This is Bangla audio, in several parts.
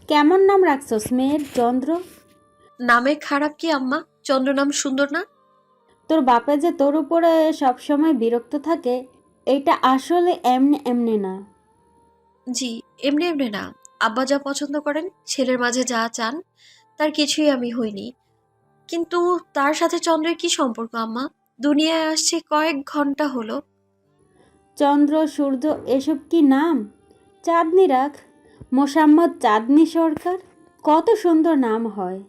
কেমন নাম রাখছস মেয়ের? চন্দ্র? নামে খারাপ কি আম্মা? চন্দ্র নাম সুন্দর না? তোর বাপে যে তোর উপরে সবসময় বিরক্ত থাকে, এইটা আসলে এমনি এমনি না। জি, এমনি এমনি না। আব্বা যা পছন্দ করেন, ছেলের মাঝে যা চান, তার কিছুই আমি হইনি। কিন্তু তার সাথে চন্দ্রের কি সম্পর্ক আম্মা? দুনিয়ায় আসছে কয়েক ঘন্টা হলো। চন্দ্র, সূর্য এসব কি নাম? চাঁদনি রাখ, মোসাম্মদ চাঁদনি সরকার। কত সুন্দর নাম হয়।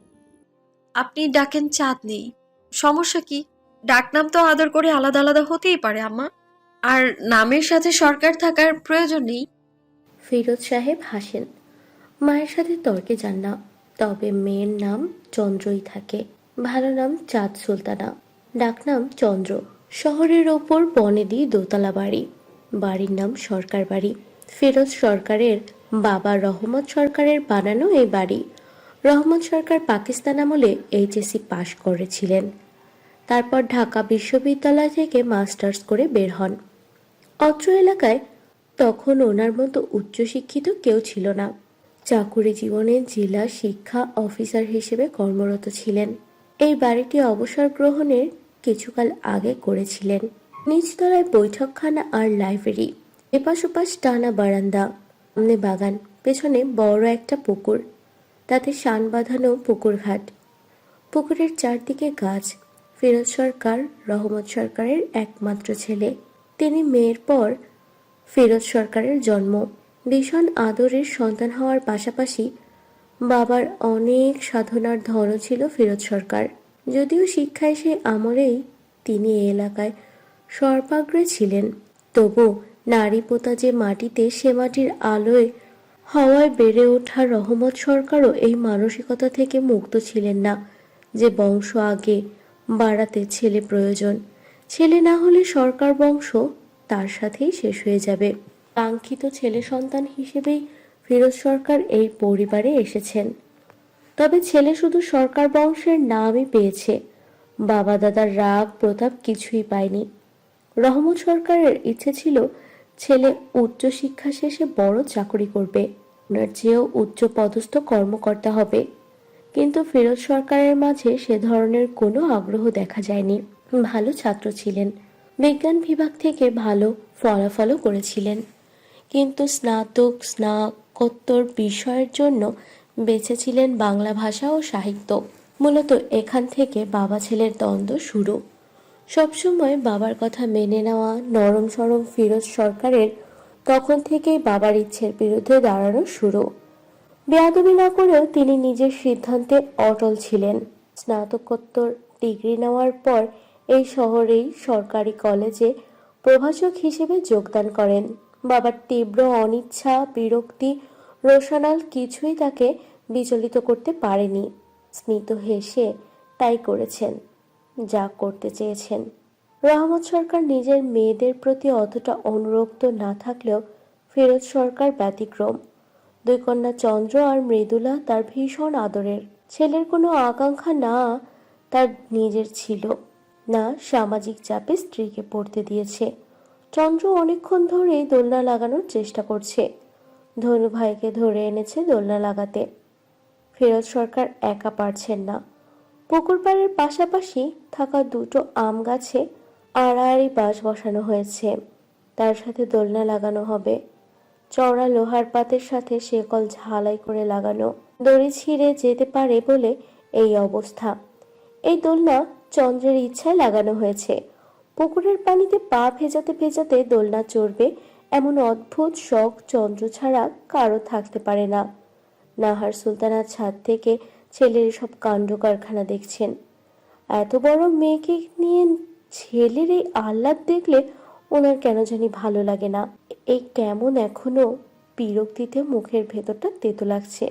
আপনি ডাকেন চাঁদনি, সমস্যা কি? ডাকনাম তো আদর করে আলাদা আলাদা হতেই পারে আম্মা। আর নামের সাথে সরকার থাকার প্রয়োজন নেই। ফিরোজ সাহেব হাসেন। মায়ের সাথে তর্কে যান না, তবে মেয়ের নাম চন্দ্রই থাকে। ভালো নাম চাঁদ সুলতানা, ডাকনাম চন্দ্র। শহরের ওপর বনেদি দোতলা বাড়ি, বাড়ির নাম সরকার বাড়ি। ফিরোজ সরকারের বাবা রহমত সরকারের বানানো এই বাড়ি। রহমত সরকার পাকিস্তান আমলে এইচএসসি পাশ করেছিলেন, তারপর ঢাকা বিশ্ববিদ্যালয় থেকে মাস্টার্স করে বের হন। অত্র এলাকায় তখন ওনার মতো উচ্চশিক্ষিত কেউ ছিল না। চাকুরি জীবনে জেলা শিক্ষা অফিসার হিসেবে কর্মরত ছিলেন। এই বাড়িটি অবসর গ্রহণের কিছুকাল আগে করেছিলেন। নিচতলায় বৈঠকখানা আর লাইব্রেরি, এপাশ ওপাশ টানা বারান্দা, সামনে বাগান, পেছনে বড় একটা পুকুর, তাতে শান বাঁধানো পুকুর ঘাট। পুকুরের চারদিকে গাছ। ফিরোজ সরকার রহমত সরকারের একমাত্র ছেলে। তিনি মেয়ের পর ফিরোজ সরকারের জন্ম। ভীষণ আদরের সন্তান হওয়ার পাশাপাশি বাবার অনেক সাধনার ধনও ছিল ফিরোজ সরকার। যদিও শিক্ষায় সেই আমলেই তিনি এ এলাকায় সর্বাগ্রে ছিলেন, তবু নারী পোতা যে মাটিতে সে মাটির আলোয় হওয়ায় বেড়ে ওঠা রহমত সরকারও এই মানসিকতা থেকে মুক্ত ছিলেন না যে বংশ আগে বাড়াতে ছেলে প্রয়োজন। ছেলে না হলে সরকার বংশ তার সাথেই শেষ হয়ে যাবে। কাঙ্ক্ষিত ছেলে সন্তান হিসেবেই ফিরোজ সরকার এই পরিবারে এসেছেন। তবে ছেলে শুধু সরকার বংশের নামই পেয়েছে, বাবা দাদার রাগ প্রতাপ কিছুই পায়নি। রহমত সরকারের ইচ্ছে ছিল ছেলে উচ্চ শিক্ষা শেষে বড় চাকরি করবে, ওনার চেয়েও উচ্চ পদস্থ কর্মকর্তা হবে। কিন্তু ফিরোজ সরকারের মাঝে সে ধরনের কোনো আগ্রহ দেখা যায়নি। ভালো ছাত্র ছিলেন, বিজ্ঞান বিভাগ থেকে ভালো ফলাফলও করেছিলেন, কিন্তু স্নাতক স্নাতকোত্তর বিষয়ের জন্য বেছেছিলেন বাংলা ভাষা ও সাহিত্য। মূলত এখান থেকে বাবা ছেলের দ্বন্দ্ব শুরু। সবসময় বাবার কথা মেনে নেওয়া নরম সরম ফিরোজ সরকারের তখন থেকেই বাবার ইচ্ছের বিরুদ্ধে দাঁড়ানো শুরু। বেয়াদবি না করেও তিনি নিজের সিদ্ধান্তে অটল ছিলেন। স্নাতকোত্তর ডিগ্রি নেওয়ার পর এই শহরেই সরকারি কলেজে প্রভাষক হিসেবে যোগদান করেন। বাবার তীব্র অনিচ্ছা বিরক্তি রোশানাল কিছুই তাকে বিচলিত করতে পারেনি। স্মিত হেসে তাই করেছেন যা করতে চেয়েছেন। রহমত সরকার নিজের মেয়েদের প্রতি অতটা অনুরক্ত না থাকলেও ফিরোজ সরকার ব্যতিক্রম। দুই কন্যা চন্দ্র আর মৃদুলা তার ভীষণ আদরের। ছেলের কোনো আকাঙ্ক্ষা না তার নিজের ছিল, না সামাজিক চাপে স্ত্রীকে পড়তে দিয়েছে। চন্দ্র অনেকক্ষণ ধরেই দোলনা লাগানোর চেষ্টা করছে। ধনু ভাইকে ধরে এনেছে দোলনা লাগাতে। ফিরোজ সরকার একা পারছেন না। পুকুর পাড়ের পাশাপাশি থাকা দুটো আম গাছে আড়াআড়ি বাঁশ বসানো হয়েছে, তার সাথে দোলনা লাগানো হবে। চওড়া লোহার পাতের সাথে শেকল ঝালাই করে লাগানো, দড়ি ছিঁড়ে যেতে পারে বলে এই অবস্থা। এই দোলনা চন্দ্রের ইচ্ছায় লাগানো হয়েছে। পুকুরের পানিতে পা ভেজাতে ভেজাতে দোলনা চড়বে এমন অদ্ভুত শখ চন্দ্র ছাড়া কারো থাকতে পারে না। নাহার সুলতানা ছাদ থেকে ছেলের সব কাণ্ড কারখানা দেখছেন। এত বড় মেয়েকে নিয়ে ছেলের এই আহ্লাদ দেখলে ওনার কেন জানি ভালো লাগে না। এই কেমন এখনো বিরক্তিতে মুখের ভেতরটা তেতো লাগছে।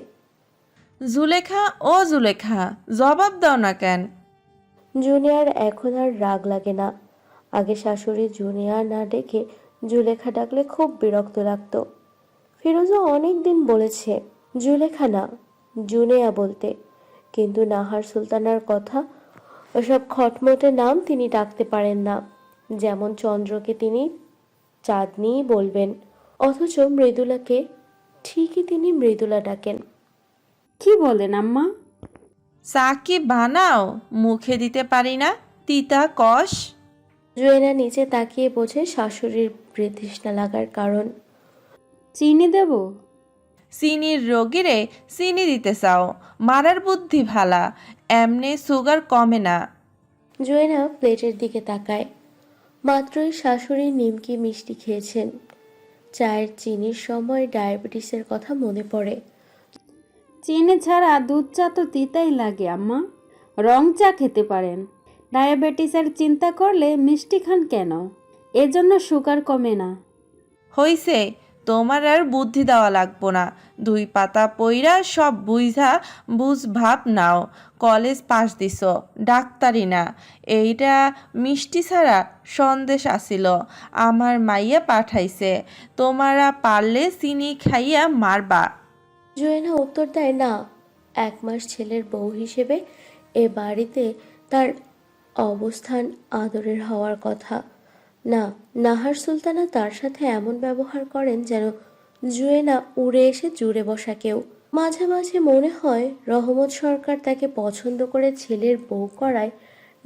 জুলেখা, ও জুলেখা, জবাব দাও না কেন? জুনিয়র এখন আর রাগ লাগে না। আগে শাশুড়ি জুনিয়র না ডেকে জুলেখা ডাকলে খুব বিরক্ত লাগতো। ফিরোজও অনেক দিন বলেছে জুলেখা না জুনেয়া বলতে, কিন্তু নাহার সুলতানার কথা ওসব খটমটে নাম তিনি ডাকতে পারেন না। যেমন চন্দ্রকে তিনি চাঁদনিই বলবেন, অথচ মৃদুলাকে ঠিকই তিনি মৃদুলা ডাকেন। কি বলেন আম্মা? চা কি বানাও? মুখে দিতে পারি না, তিতা কষ। জুয়েনা নিচে তাকিয়ে বোঝে শাশুড়ির বৃতৃষ্ণা লাগার কারণ। চিনি দেব? চিনির রোগীরে চিনি দিতে চাও? মারার বুদ্ধি ভালা, এমনি সুগার কমে না। জুয়েনা প্লেটের দিকে তাকায়। মাত্রই শাশুড়ি নিমকি মিষ্টি খেয়েছেন। চায়ের চিনির সময় ডায়াবেটিসের কথা মনে পড়ে। চিনি ছাড়া দুধ চা তো তিতাই লাগে আম্মা। রং চা খেতে পারেন। ডায়াবেটিসের চিন্তা করলে মিষ্টি খান কেন? এজন্য সুগার কমে না। হইছে, তোমার আর বুদ্ধি দেওয়া লাগবো না। 2 পাতা পইরা সব বুঝা বুঝ ভাব নাও। কলেজ পাস দিছ, ডাক্তারি না। এইটা মিষ্টি ছাড়া সন্দেশ আসিল, আমার মাইয়া পাঠাইছে। তোমারা পারলে চিনি খাইয়া মারবা। জুয়েনা উত্তর দেয় না। 1 মাস ছেলের বউ হিসেবে এ বাড়িতে তার অবস্থান আদরের হওয়ার কথা। না, নাহার সুলতানা তার সাথে এমন ব্যবহার করেন যেন জুয়েনা উড়ে এসে জুড়ে বসা কেউ। মাঝে মাঝে মনে হয় রহমত সরকার তাকে পছন্দ করে ছেলের বউ করায়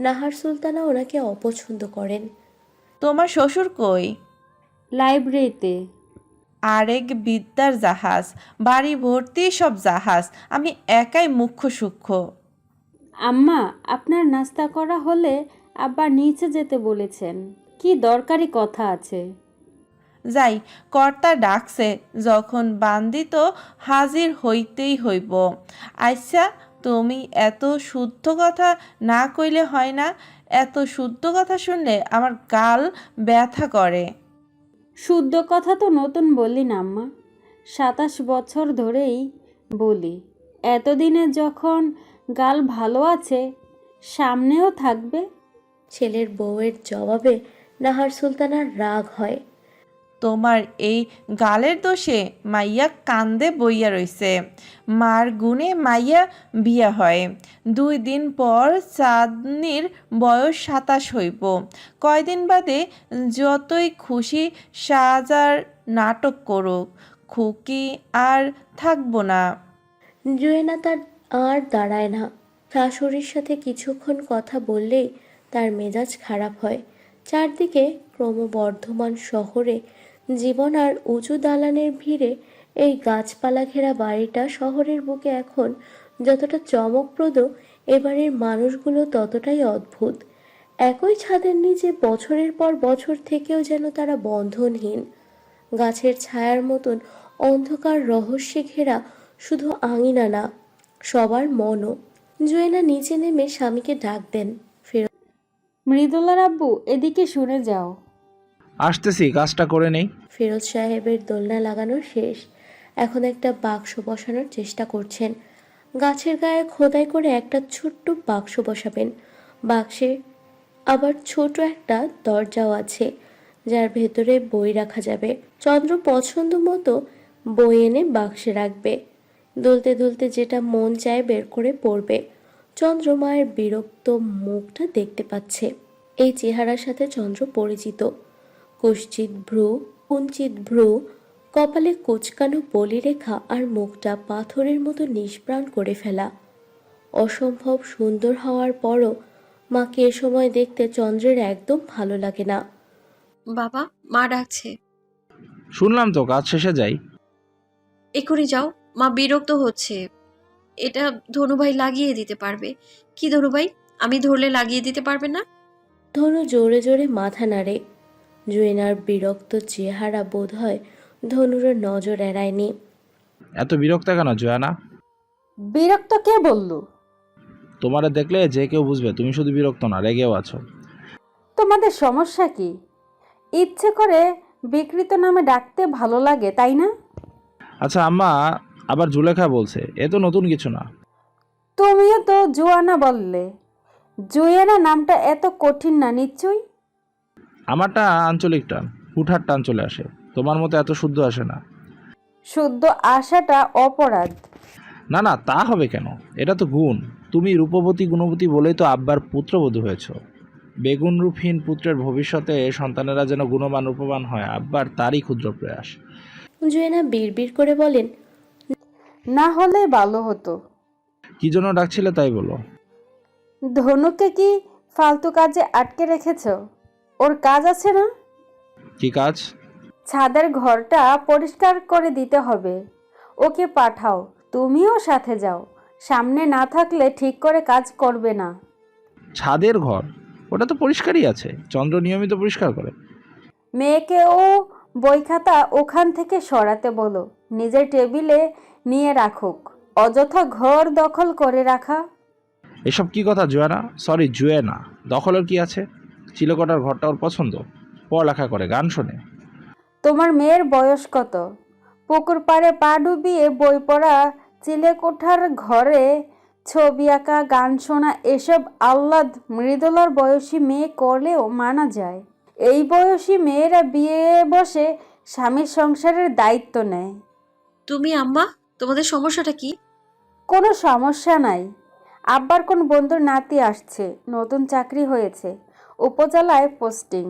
নাহার সুলতানা ওনাকে অপছন্দ করেন। তোমার শ্বশুর কই? লাইব্রেরিতে। আরেক বিদ্যার জাহাজ, বাড়ি ভর্তি সব জাহাজ, আমি একাই মুখ্য সূক্ষ্ম। আম্মা, আপনার নাস্তা করা হলে আব্বা নিচে যেতে বলেছেন। কি দরকারি কথা আছে? যাই, কর্তা ডাকছে যখন বান্দি তো হাজির হইতেই হইব। আচ্ছা, তুমি এত শুদ্ধ কথা না কইলে হয় না। এত শুদ্ধ কথা শুনলে আমার গাল ব্যথা করে। শুদ্ধ কথা তো নতুন বললি না আম্মা। 27 বছর ধরেই বলি। এতদিনে যখন গাল ভালো আছে, সামনেও থাকবে। ছেলের বউয়ের জবাবে নাহার সুলতানার রাগ হয়। তোমার এই গালের দোষে মাইয়া কান্দে বইয়া রইছে। মার গুণে মাইয়া বিয়া হয়। 2 দিন পর চাঁদনির বয়স 27 হইব। কয়দিন বাদে যতই খুশি সাজার নাটক করুক, খুকি আর থাকবো না। জুয়েনা তার আর দাঁড়ায় না। শাশুড়ির সাথে কিছুক্ষণ কথা বললেই তার মেজাজ খারাপ হয়। চারদিকে ক্রমবর্ধমান শহরে জীবন আর উঁচু দালানের ভিড়ে এই গাছপালা ঘেরা বাড়িটা শহরের বুকে এখন যতটা চমকপ্রদ, এবারের মানুষগুলো ততটাই অদ্ভুত। একই ছাদের নিচে বছরের পর বছর থেকেও যেন তারা বন্ধনহীন। গাছের ছায়ার মতন অন্ধকার রহস্যে ঘেরা শুধু আঙিনা না, সবার মনও। জুয়েনা নিচে নেমে স্বামীকে ডাক দেন। মৃদুলার আব্বু, এদিকে শুনে যাও। আসতেছি, কাজটা করে নেই। ফিরোজ সাহেবের দোলনা লাগানো শেষ। এখন একটা বাক্স বসানোর চেষ্টা করছেন। গাছের গায়ে খোদাই করে একটা ছোট্ট বাক্স বসাবেন। বাক্সে আবার ছোট একটা দরজাও আছে, যার ভেতরে বই রাখা যাবে। চন্দ্র পছন্দ মতো বই এনে বাক্সে রাখবে। দুলতে দুলতে যেটা মন চায় বের করে পড়বে। চন্দ্র মায়ের বিরক্ত মুখটা দেখতে পাচ্ছে। এই চেহারার সাথে চন্দ্র পরিচিত। কুৎসিত ভ্রু, কুঞ্চিত ভ্রু, কপালে কুচকানো বলিরেখা আর মুখটা পাথরের মতো নিষ্প্রাণ করে ফেলা। অসম্ভব সুন্দর হওয়ার পরও মাকে এ সময় দেখতে চন্দ্রের একদম ভালো লাগে না। বাবা, মা ডাকছে। শুনলাম তো, কাজ শেষে যাই। এক্ষুনি যাও, মা বিরক্ত হচ্ছে। এটা ধনুভাই লাগিয়ে দিতে পারবে। কি ধনুভাই, আমি ধরলে লাগিয়ে দিতে পারবে না? ধনু জোরে জোরে মাথা নাড়ে। জুয়েনার বিরক্ত চেহারা বোধ হয় ধনুর নজর এড়ায়নি। এত বিরক্ত কেন জয়ানা? বিরক্ত কে বলল? তোমারে দেখলে যে কেউ বুঝবে তুমি শুধু বিরক্ত না, রেগেও আছো। তোমাদের সমস্যা কি? ইচ্ছে করে বিকৃত নামে ডাকতে ভালো লাগে, তাই না? আচ্ছা আম্মা, আবার জুলেখা বলছে, এ তো নতুন কিছু না। তুমিও তো জোয়ানা বললে। জোয়ানা নামটা এত কঠিন না নিশ্চয়ই। আমারটা আঞ্চলিক টান, হুটহাট টান চলে আসে। তোমার মতো এত শুদ্ধ আসে না। শুদ্ধ আশাটা অপরাধ। না না, তা হবে কেন? এটা তো গুণ। তুমি রূপবতী গুণবতী বলেই তো আব্বার পুত্রবধূ হয়েছ। বেগুনরূপহীন পুত্রের ভবিষ্যতে সন্তানেরা যেন গুণবান রূপবান হয়, আব্বার তারই ক্ষুদ্র প্রয়াস। জুয়েনা বিড়বিড় করে বলেন, না হলে ভালো হতো। কি জন্য ডাকছিলে তাই বলো। ধনুকে কি ফালতু কাজে আটকে রেখেছ? ওর কাজ আছে না? কি কাজ? ছাদের ঘরটা পরিষ্কার করে দিতে হবে। ওকে পাঠাও, তুমিও সাথে যাও। সামনে না থাকলে ঠিক করে কাজ করবে না। ছাদের ঘর? ওটা তো পরিষ্কারই আছে, চন্দ্র নিয়মিত পরিষ্কার করে। মেয়েকে ও বই খাতা ওখান থেকে সরাতে বলো, নিজের টেবিলে নিয়ে রাখুক। অযথা ঘর দখল করে রাখা। এসব কি কথা জুয়েনা? সরি জুয়েনা, দখলের কি আছে? চিলেকোঠার ঘরটা ওর পছন্দ, পড়ালেখা করে, গান শোনে। তোমার মেয়ের বয়স কত? পুকুর পাড়ে পা ডুবিয়ে বই পড়া, চিলেকোঠার ঘরে ছবি আঁকা, গান শোনা, এসব আহ্লাদ মৃদুলার বয়সী মেয়ে করলেও মানা যায়। এই বয়সী মেয়েরা বিয়ে বসে স্বামীর সংসারের দায়িত্ব নেয়। তুমি আম্মা, তোমাদের সমস্যাটা কি? কোনো সমস্যা নাই। আব্বার কোন বন্ধুর নাতি আসছে, নতুন চাকরি হয়েছে, উপজেলায় পোস্টিং।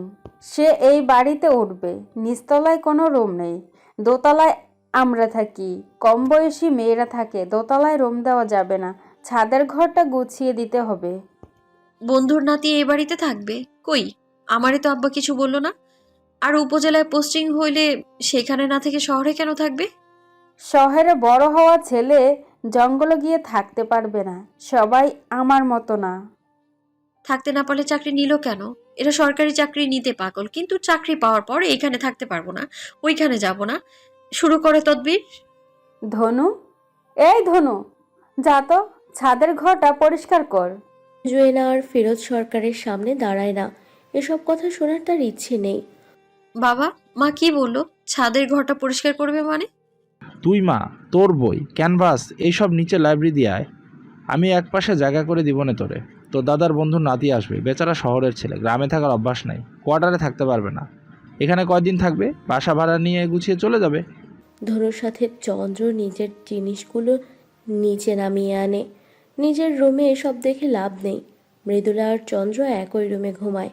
সে এই বাড়িতে উঠবে। নিচতলায় কোনো রুম নেই, দোতলায় আমরা থাকি। কম বয়সী মেয়েরা থাকে, দোতলায় রুম দেওয়া যাবে না। ছাদের ঘরটা গুছিয়ে দিতে হবে। বন্ধুর নাতি এই বাড়িতে থাকবে? কই, আমারে তো আব্বা কিছু বললো না। আর উপজেলায় পোস্টিং হইলে সেখানে না থেকে শহরে কেন থাকবে? শহরে বড় হওয়া ছেলে জঙ্গলে গিয়ে থাকতে পারবে না। সবাই আমার মতো না। থাকতে না পারলে চাকরি নিল কেন? এরা সরকারি চাকরি নিতে পাগল, কিন্তু চাকরি পাওয়ার পর এখানে থাকতে পারবো না, ওইখানে যাব না, শুরু করে তদবির। ধনু, এই ধনু, যা তো ছাদের ঘরটা পরিষ্কার কর। জুয়েনা আর ফিরোজ সরকারের সামনে দাঁড়ায় না। এসব কথা শোনার তার ইচ্ছে নেই। বাবা, মা কি বললো? ছাদের ঘরটা পরিষ্কার করবে মানে? তুই মা, তোর বই, ক্যানভাস এইসব নিচে লাইব্রেরি দিয়ে আয়। আমি এক পাশে জায়গা করে দিব না তোরে। তোর দাদার বন্ধুর নাতি আসবে, বেচারা শহরের ছেলে, গ্রামে থাকার অভ্যাস নাই, কোয়ার্টারে থাকতে পারবে না। এখানে কয়দিন থাকবে, বাসা ভাড়া নিয়ে গুছিয়ে চলে যাবে। ধনুর সাথে চন্দ্র নিজের জিনিসগুলো নিচে নামিয়ে আনে। নিজের রুমে এসব দেখে লাভ নেই। মৃদুলা আর চন্দ্র একই রুমে ঘুমায়।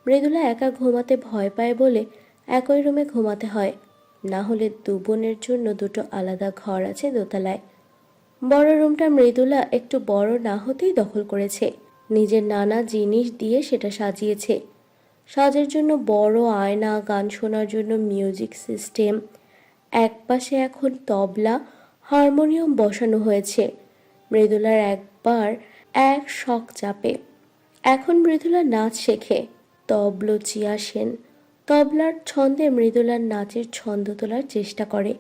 মৃদুলা একা ঘুমাতে ভয় পায় বলে একই রুমে ঘুমাতে হয়, না হলে দু বোনের জন্য দুটো আলাদা ঘর আছে দোতলায়। বড় রুমটা মৃদুলা একটু বড় না হতেই দখল করেছে। নিজের নানা জিনিস দিয়ে সেটা সাজিয়েছে। সাজের জন্য বড় আয়না, গান শোনার জন্য মিউজিক সিস্টেম, একপাশে এখন তবলা, হারমোনিয়াম বসানো হয়েছে। মৃদুলার একবার এক শখ চাপে। এখন মৃদুলা নাচ শেখে। তবলচিয়া সেন তবলার ছন্দে মৃদুলার নাচের ছন্দ তোলার চেষ্টা করে।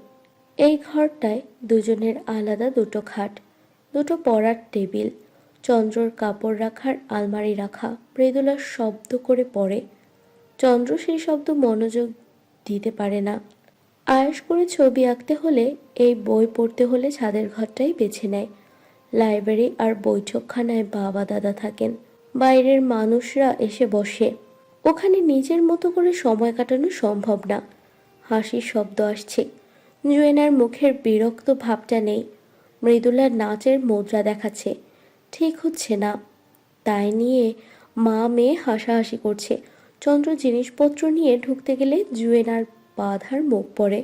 এই ঘরটায় দুজনের আলাদা দুটো খাট, দুটো পড়ার টেবিল, চন্দ্রর কাপড় রাখার আলমারি রাখা। মৃদুলা শব্দ করে পড়ে। চন্দ্র সেই শব্দ মনোযোগ দিতে পারে না। আয়েশ করে ছবি আঁকতে হলে, এই বই পড়তে হলে ছাদের ঘরটাই বেছে নেয়। লাইব্রেরি আর বৈঠকখানায় বাবা দাদা থাকেন, বাইরের মানুষরা এসে বসে। ওখানে নিজের মতো করে সময় কাটানো সম্ভব না। হাসির শব্দ আসছে, জুয়েনার মুখের বিরক্ত ভাবটা নেই। মৃদুলার নাচের মুদ্রা দেখাচ্ছে, ঠিক হচ্ছে না। তাই নিয়ে মা মেয়ে হাসাহাসি করছে। চন্দ্র জিনিসপত্র নিয়ে ঢুকতে গেলে জুয়েনার বাধার মুখ পড়ে।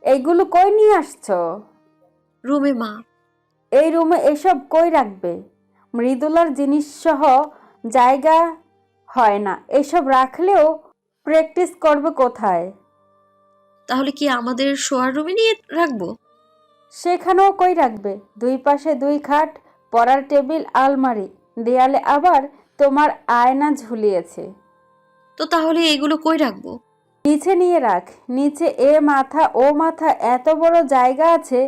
এইগুলো কই নিয়ে আসছো? রুমে মা। এই রুমে এসব কই রাখবে? মৃদুলার জিনিস সহ জায়গা হয় না। এসব রাখলেও প্র্যাকটিস করবে কোথায়? তাহলে কি আমাদের শোয়ার রুমে নিয়ে রাখবো? সেখানেও কই রাখবে? দুই পাশে দুই খাট, পড়ার টেবিল, আলমারি, দেয়ালে আবার তোমার আয়না ঝুলিয়েছে। তো তাহলে এগুলো কই রাখবো? নিচে নিয়ে রাখ। নিচে এ মাথা ও মাথা এত বড় জায়গা আছে।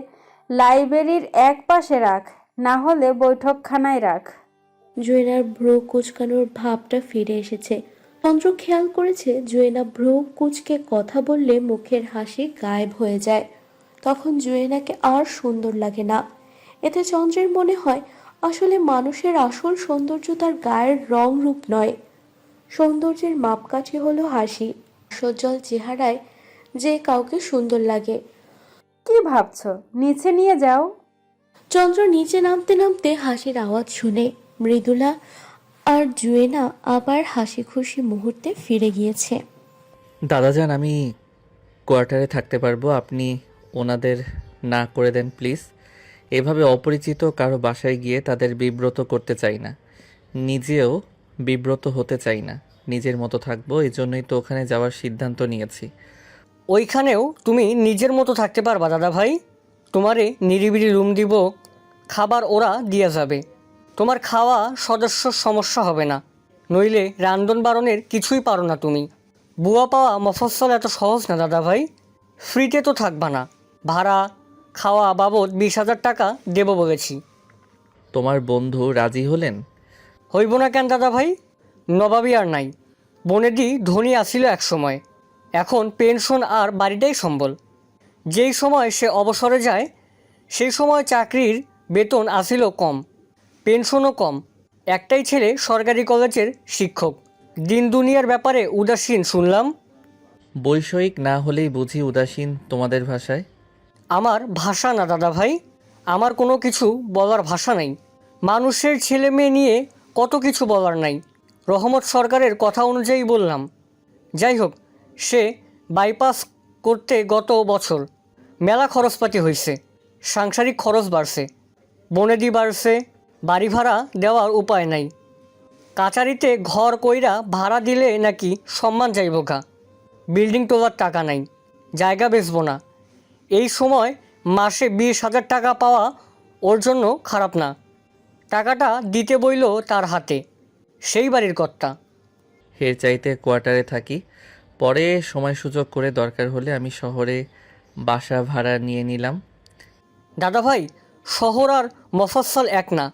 লাইব্রেরির এক পাশে রাখ, না হলে বৈঠকখানায় রাখ। জুয়েনার ভ্রু কুচকানোর ভাবটা ফিরে এসেছে। চন্দ্র খেয়াল করেছে জুয়েনা ভ্রু কুচকে কথা বললে মুখের হাসি গায়েব হয়ে যায়। তখন জুয়েনাকে আর সুন্দর লাগে না। এতে চন্দ্রের মনে হয় আসলে মানুষের আসল সৌন্দর্য তার গায়ের রং রূপ নয়। সৌন্দর্যের মাপকাঠি হলো হাসি। সজ্জল চেহারায় যে কাউকে সুন্দর লাগে। কি ভাবছো? নিচে নিয়ে যাও। চন্দ্র নিচে নামতে নামতে হাসির আওয়াজ শুনে মৃদুলা আর জুয়েনা আবার হাসি খুশি মুহূর্তে ফিরে গিয়েছে। দাদাজান, আমি কোয়ার্টারে থাকতে পারবো, আপনি ওনাদের না করে দেন প্লিজ। এভাবে অপরিচিত কারো বাসায় গিয়ে তাদের বিব্রত করতে চাই না, নিজেও বিব্রত হতে চাই না। নিজের মতো থাকবো, এই জন্যই তো ওখানে যাওয়ার সিদ্ধান্ত নিয়েছি। ওইখানেও তুমি নিজের মতো থাকতে পারবা দাদা ভাই। তোমারে নিরিবিলি রুম দিব, খাবার ওরা দিয়ে যাবে। তোমার খাওয়া সদস্য সমস্যা হবে না, নইলে রান্ধন বারণের কিছুই পারো না তুমি। বুয়া পাওয়া মফস্বল এত সহজ না দাদা ভাই। ফ্রিতে তো থাকবা না, ভাড়া খাওয়া বাবদ 20,000 টাকা দেব বলেছি। তোমার বন্ধু রাজি হলেন? হইব না কেন দাদা ভাই, নবাবী আর নাই। বনেদি ধনী আসিল এক সময়, এখন পেনশন আর বাড়িটাই সম্বল। যেই সময় সে অবসরে যায় সেই সময় চাকরির বেতন আসিল কম, পেনশনও কম। একটাই ছেলে সরকারি কলেজের শিক্ষক, দিন দুনিয়ার ব্যাপারে উদাসীন শুনলাম। বৈষয়িক না হলেই বুঝি উদাসীন তোমাদের ভাষায়? আমার ভাষা না দাদা ভাই, আমার কোনো কিছু বলার ভাষা নাই। মানুষের ছেলে মেয়ে নিয়ে কত কিছু বলার নাই। রহমত সরকারের কথা অনুযায়ী বললাম। যাই হোক, সে বাইপাস করতে গত বছর মেলা খরচপাতি হয়েছে, সাংসারিক খরচ বাড়ছে, বনেদি বাড়ছে, বাড়ি ভাড়া দেওয়ার উপায় নাই। কাচারিতে ঘর কইরা ভাড়া দিলে নাকি সম্মান যাইব গা। বিল্ডিং তোলার টাকা নাই, জায়গা বেচবো না। এই সময় মাসে 20,000 টাকা পাওয়া ওর জন্য খারাপ না। টাকাটা দিতে বইল তার হাতে, সেই বাড়ির কর্তা। এর চাইতে কোয়ার্টারে থাকি, পরে সময় সুযোগ করে দরকার হলে আমি শহরে বাসা ভাড়া নিয়ে নিলাম। দাদা ভাই, শহর আর মফস্বল এক না।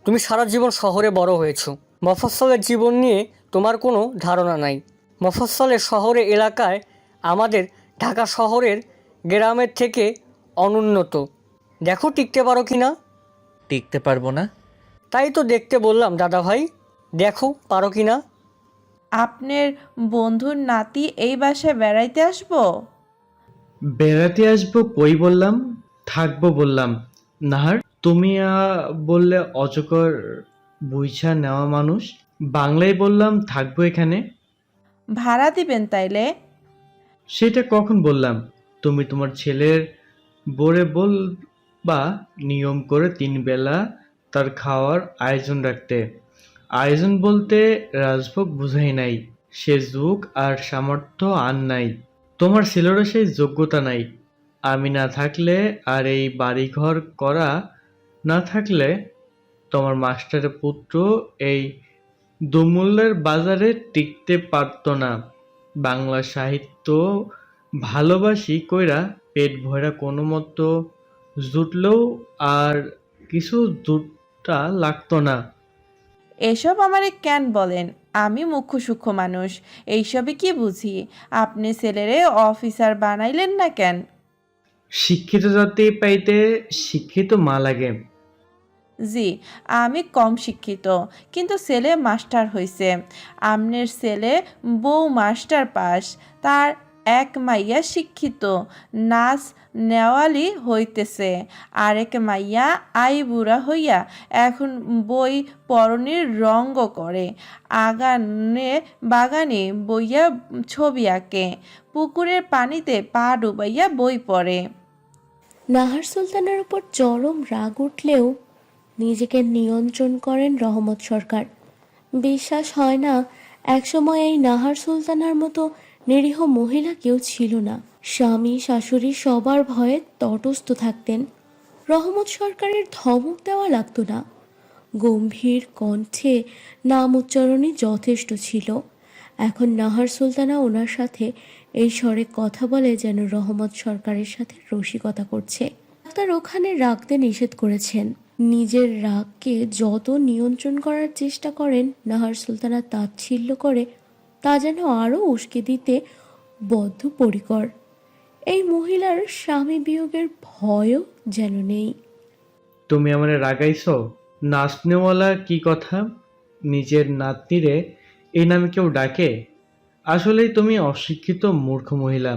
তুমি সারা জীবন শহরে বড় হয়েছো, মফস্বলের জীবন নিয়ে তোমার কোনো ধারণা নাই। মফস্বলের শহরে এলাকায় আমাদের ঢাকা শহরের গ্রামের থেকে অনুন্নত। দেখো টিকতে পারো কি না। টিকতে পারবো না। তাই তো দেখতে বললাম দাদা ভাই, দেখো পারো কি না। আপনার বন্ধুর নাতি এই বাসায় বেড়াইতে আসবো? বেড়াতে আসবো কই বললাম, থাকবো বললাম। নাহার, তুমি বললে অজগর বুইঝা নেওয়া মানুষ। বাংলায় বললাম থাকবো এখানে। ভাড়া দিবেন তাইলে? সেটা কখন বললাম? তুমি তোমার ছেলের বোরে বলবা নিয়ম করে 3 বেলা তার খাওয়ার আয়োজন রাখতে। আয়োজন বলতে রাজভোগ বুঝাই নাই, সে যুগ আর সামর্থ্য আর নাই। তোমার ছেলেরও সেই যোগ্যতা নাই। আমি না থাকলে আর এই বাড়িঘর করা না থাকলে তোমার মাস্টারের পুত্র এই দুমূল্যের বাজারে টিকতে পারতো না। বাংলা সাহিত্য ভালোবাসি কইরা পেট ভরা কোনো মতো জুটলেও আর কিছু জুটটা লাগতো না। এসব আমারে কেন বলেন? আমি মুখ্য সূক্ষ্ম মানুষ, এইসবে কি বুঝি? আপনি ছেলেরে অফিসার বানাইলেন না কেন? শিক্ষিত জাতি পাইতে শিক্ষিত মা লাগে। জি, আমি কম শিক্ষিত, কিন্তু ছেলে মাস্টার হইছে। আমনের ছেলে বউ মাস্টার পাস, তার এক মাইয়া শিক্ষিত, নাচ নেওয়ালি হইতেছে। আরেক মাইয়া আইবুড়া হইয়া এখন বই পরনের রঙ্গ করে, আগানে বাগানে বইয়া ছবি আঁকে, পুকুরের পানিতে পা ডুবাইয়া বই পড়ে। নাহার সুলতানের উপর চরম রাগ উঠলেও নিজেকে নিয়ন্ত্রণ করেন রহমত সরকার। বিশ্বাস হয় না একসময় এই নাহার সুলতানার মতো নিরীহ মহিলা কেউ ছিল না। স্বামী শাশুড়ি সবার ভয়ে তটস্থ থাকতেন। রহমত সরকারের ধমক দেওয়া লাগতো না, গম্ভীর কণ্ঠে নাম উচ্চারণই যথেষ্ট ছিল। এখন নাহার সুলতানা ওনার সাথে এই স্বরে কথা বলে যেন রহমত সরকারের সাথে রসিকতা করছে। ডাক্তার ওখানে রাখতে নিষেধ করেছেন। নিজের রাগকে যত নিয়ন্ত্রণ করার চেষ্টা করেন নাহার সুলতানা তাচ্ছিল্য করে তা যেন আরও উস্কে দিতে বদ্ধপরিকর। এই মহিলার স্বামী বিয়োগের ভয়ও যেন নেই। তুমি আমারে রাগাইছো? নাচনেওয়ালা কি কথা? নিজের নাতনিরে এই নামে কেউ ডাকে? আসলেই তুমি অশিক্ষিত মূর্খ মহিলা।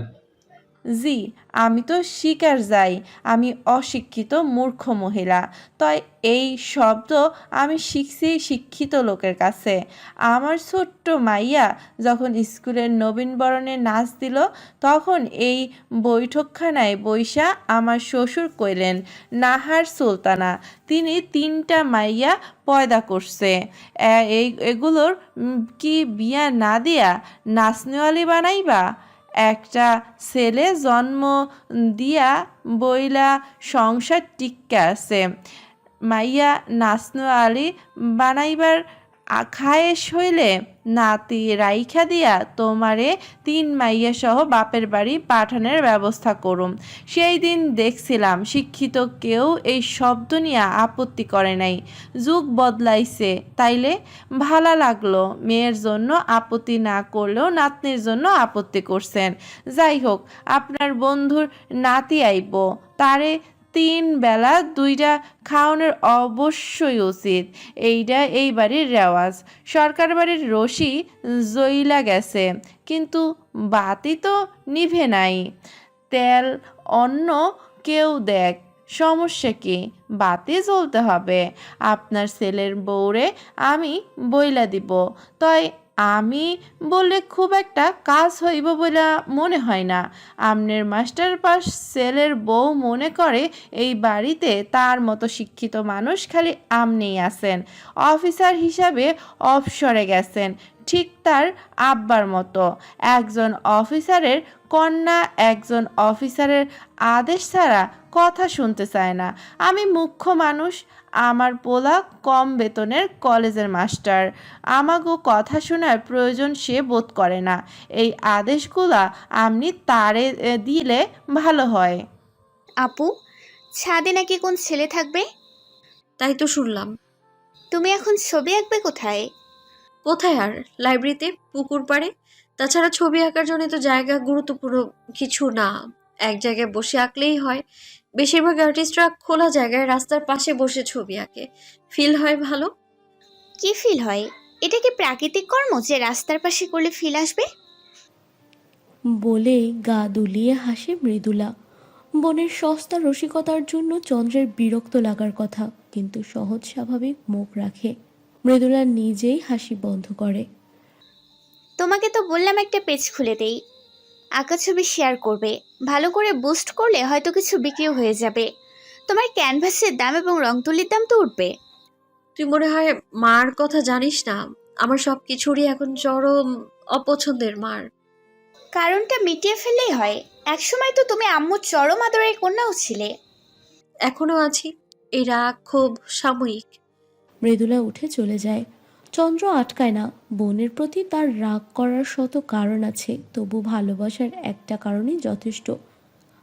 জি, আমি তো স্বীকার যাই আমি অশিক্ষিত মূর্খ মহিলা। তাই এই শব্দ আমি শিখছি শিক্ষিত লোকের কাছে। আমার ছোট্ট মাইয়া যখন স্কুলের নবীনবরণে নাচ দিল, তখন এই বৈঠকখানায় বইসা আমার শ্বশুর কইলেন, নাহার সুলতানা, তিনি 3টা মাইয়া পয়দা করছে, এগুলোর কি বিয়া না দিয়া নাচনেওয়ালি বানাইবা? একটা ছেলে জন্ম দিয়া বইলা সংসার টিক্কা আছে, মাইয়া নাচনেওয়ালি বানাইবার খায়েশ হইলে নাতি রাইখা দিয়া তোমারে 3 মাইয়া সহ বাপের বাড়ি পাঠানোর ব্যবস্থা করুম। সেই দিন দেখছিলাম শিক্ষিত কেউ এই শব্দ নিয়ে আপত্তি করে নাই। যুগ বদলাইছে, তাইলে ভালা লাগলো। মেয়ের জন্য আপত্তি না করলেও নাতনির জন্য আপত্তি করছেন। যাই হোক, আপনার বন্ধুর নাতি আইব, তারে 3 বেলা 2টা খাওয়ানোর অবশ্যই উচিত। এইটা এই বাড়ির রেওয়াজ। সরকার বাড়ির রশি জ্বইলা গেছে, কিন্তু বাতি তো নিভে নাই। তেল অন্য কেউ দেখ, সমস্যা কি? বাতি জ্বলতে হবে। আপনার ছেলের বউরে আমি বইলা দিব। তাই আমি বললে খুব একটা কাজ হইব বলে মনে হয় না। আমনের মাস্টার পাস ছেলের বউ মনে করে এই বাড়িতে তার মতো শিক্ষিত মানুষ খালি আমনেই আছেন। অফিসার হিসাবে অবসরে গেছেন, ঠিক তার আব্বার মতো। একজন অফিসারের কন্যা একজন অফিসারের আদেশ ছাড়া কথা শুনতে চায় না। আমি মুখ্য মানুষ, আমার পোলা কম বেতনের কলেজের মাস্টার, আমাগো কথা শোনার প্রয়োজন সে বোধ করে না। এই আদেশগুলা আপনি তারে দিলে ভালো হয়। আপু, ছাদে নাকি কোন ছেলে থাকবে? তাই তো শুনলাম। তুমি এখন ছবি আঁকবে কোথায়? কোথায় আর? লাইব্রেরিতে, পুকুর পাড়ে। তাছাড়া ছবি আঁকার জন্য তো জায়গা গুরুত্বপূর্ণ কিছু না, এক জায়গায় বসে আঁকলেই হয়। বেশিরভাগ আর্টিস্টরা খোলা জায়গায় রাস্তার পাশে বসে ছবি আঁকে, ফিল হয় ভালো। কি ফিল হয়? এটা কি প্রাকৃতিক কর্ম যে রাস্তার পাশে করলে ফিল আসবে? বলেই গা দুলিয়ে হাসে মৃদুলা। বোনের সস্তা রসিকতার জন্য চন্দ্রের বিরক্ত লাগার কথা, কিন্তু সহজ স্বাভাবিক মুখ রাখে। মৃদুলা নিজেই হাসি বন্ধ করে। তোমাকে তো বললাম একটা পেজ খুলে দেই, আঁকা ছবি শেয়ার করবে। ভালো করে বুস্ট করলে হয়তো কিছু বিক্রিও হয়ে যাবে। তোমার ক্যানভাসের দাম এবং রং তুলির দাম তো উঠবে। তুই মনে হয় মার কথা জানিস না। আমার সব কিছুরই এখন চরম অপছন্দের মার। কারণটা মিটিয়ে ফেললেই হয়। একসময় তো তুমি আম্মুর চরম আদরের কন্যাও ছিলে। এখনো আছি, এই রাগ খুব সাময়িক। মৃদুলা উঠে চলে যায়। চন্দ্র আটকায় না। বোনের প্রতি তার রাগ করার শত কারণ আছে, তবু ভালোবাসার একটা কারণই যথেষ্ট,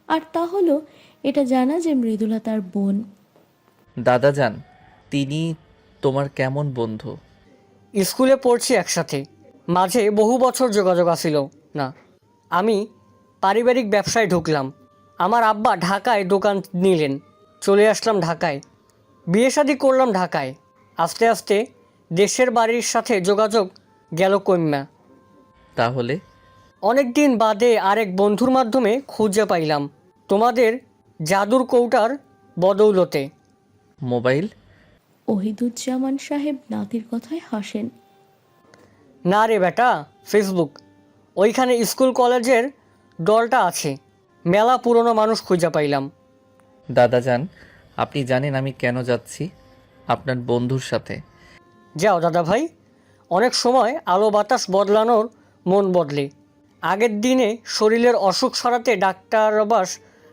আর তা হলো এটা জানা যে মৃদুলা তার বোন। দাদা যান, তিনি তোমার কেমন বন্ধু? স্কুলে পড়ছি একসাথে, মাঝে বহু বছর যোগাযোগ আসিল না। আমি পারিবারিক ব্যবসায় ঢুকলাম। আমার আব্বা ঢাকায় দোকান নিলেন, চলে আসলাম ঢাকায়। বিয়ে শাদী করলাম ঢাকায়। আস্তে আস্তে দেশের বাড়ির সাথে যোগাযোগ গেল কন্যা। তাহলে অনেক দিন বাদে আরেক বন্ধুর মাধ্যমে খুঁজে পাইলাম তোমাদের জাদুর কৌটার বদৌলতে। মোবাইল? ওহিদুজ্জামান সাহেব নাতির কথায় হাসেন। না রে বেটা, ফেসবুক। ওইখানে স্কুল কলেজের দলটা আছে, মেলা পুরনো মানুষ খুঁজে পাইলাম। দাদা যান, আপনি জানেন আমি কেন যাচ্ছি? আপনার বন্ধুর সাথে। যাও দাদা ভাই, অনেক সময় আলো বাতাস বদলানোর মন বদলে। আগের দিনে শরীরের অসুখ সরাতে ডাক্তার অবাস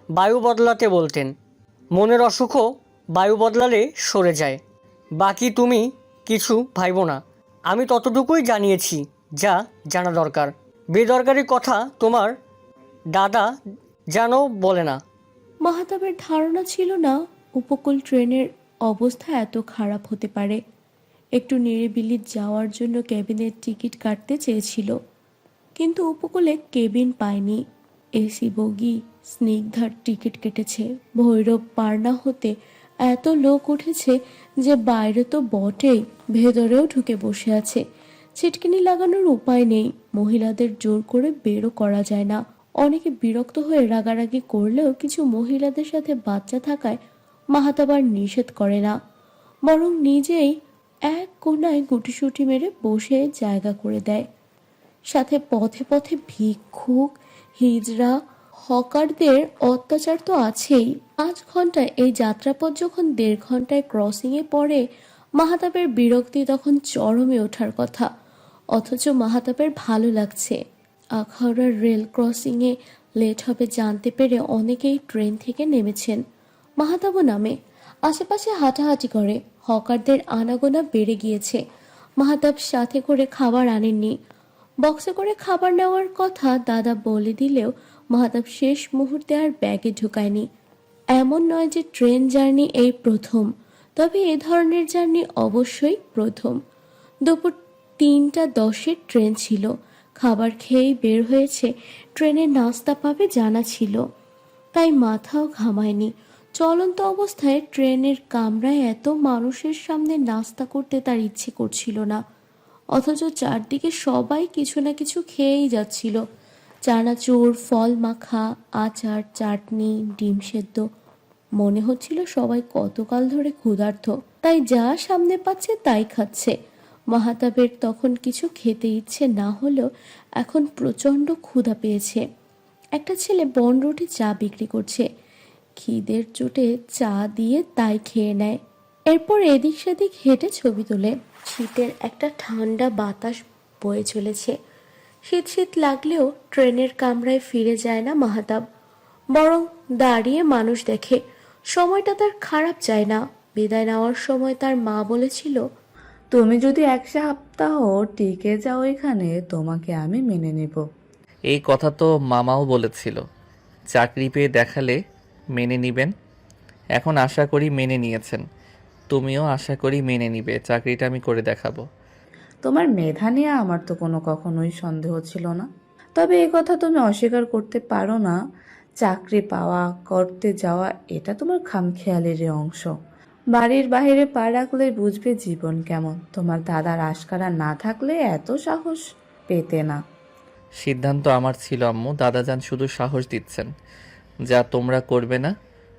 বায়ু বদলাতে বলতেন। মনের অসুখও বায়ু বদলালে সরে যায়। বাকি তুমি কিছু ভাইব না, আমি ততটুকুই জানিয়েছি যা জানা দরকার। বেদরকারি কথা তোমার দাদা যেন বলে না। মাহতাবের ধারণা ছিল না উপকূল ট্রেনের অবস্থা এত খারাপ হতে পারে। একটু নিরিবিলি যাওয়ার জন্য কেবিনের টিকিট কাটতে চেয়েছিল, কিন্তু উপকূলে কেবিন পায়নি। এসি বগি স্নিগ্ধার টিকিট কেটেছে। ভৈরব পার না হতে এত লোক উঠেছে যে বাইরে তো বটেই, ভেতরেও ঢুকে বসে আছে। ছিটকিনি লাগানোর উপায় নেই, মহিলাদের জোর করে বেরও করা যায় না। অনেকে বিরক্ত হয়ে রাগারাগি করলেও কিছু মহিলাদের সাথে বাচ্চা থাকায় মাহাতাব আর নিষেধ করে না, বরং নিজেই এক কোনায় গুটিসুটি মেরে বসে জায়গা করে দেয়। সাথে পথে পথে ভিক্ষুক, হিজড়া, হকারদের অত্যাচার তো আছেই। 5 ঘন্টায় এই যাত্রাপথ যখন 1.5 ঘন্টায় ক্রসিংয়ে পড়ে, মাহাতাবের বিরক্তি তখন চরমে ওঠার কথা। অথচ মাহাতাবের ভালো লাগছে। আখাউড়ার রেল ক্রসিংয়ে লেট হবে জানতে পেরে অনেকেই ট্রেন থেকে নেমেছেন। মাহাতাবও নামে। আশেপাশে হাঁটাহাঁটি করে। হকারদের আনাগোনা বেড়ে গিয়েছে। মাহাতাব সাথে করে খাবার আনেননি। বক্সে করে খাবার নেওয়ার কথা দাদা বলে দিলেও মাহাতাব শেষ মুহূর্তে আর ব্যাগে ঢুকায়নি। এমন নয় যে ট্রেন জার্নি এই প্রথম, তবে এ ধরনের জার্নি অবশ্যই প্রথম। দুপুর 3টা 10-এর ট্রেন ছিল। খাবার খেয়েই বের হয়েছে, ট্রেনে নাস্তা পাবে জানা ছিল, তাই মাথাও ঘামায়নি। চলন্ত অবস্থায় ট্রেনের কামরায় এত মানুষের সামনে নাস্তা করতে তার ইচ্ছে করছিল না। অথচ চারদিকে সবাই কিছু না কিছু খেয়েই যাচ্ছিল। চানাচুর, ফল মাখা, আচার, চাটনি, ডিম সেদ্ধ। মনে হচ্ছিল সবাই কতকাল ধরে ক্ষুধার্ত, তাই যা সামনে পাচ্ছে তাই খাচ্ছে। মাহাতাবের তখন কিছু খেতে ইচ্ছে না হলেও এখন প্রচণ্ড ক্ষুধা পেয়েছে। একটা ছেলে বনরুটি চা বিক্রি করছে। খিদের চোটে চা দিয়ে তাই খেয়ে নেয়। এরপর এদিক সেদিক হেঁটে ছবি তোলে। শীতের একটা ঠান্ডা বাতাস বয়ে চলেছে। শীত শীত লাগলেও ট্রেনের কামরায় ফিরে যায় না মাহাতাব, বরং দাঁড়িয়ে মানুষ দেখে। সময়টা তার খারাপ যায় না। বিদায় নেওয়ার সময় তার মা বলেছিল, তুমি যদি 1 সপ্তাহ টিকে যাও এখানে, তোমাকে আমি মেনে নেব। এই কথা তো মামাও বলেছিল, চাকরি পেয়ে দেখালে মেনে নিবেন। এখন আশা করি মেনে নিয়েছেন। তুমিও আশা করি মেনে নিবে। চাকরিটা আমি করে দেখাবো। তোমার মেধা নিয়ে আমার তো কখনোই সন্দেহ ছিল না। তবে এই কথা তুমি অস্বীকার করতে পারো না, চাকরি পাওয়া, করতে যাওয়া এটা তোমার খামখেয়ালির অংশ। বাড়ির বাইরে পা রাখলে বুঝবে জীবন কেমন। তোমার দাদার আশকারা না থাকলে এত সাহস পেতে না। সিদ্ধান্ত আমার ছিল আম্মু। দাদাজান শুধু সাহস দিচ্ছেন, যা তোমরা করবে না,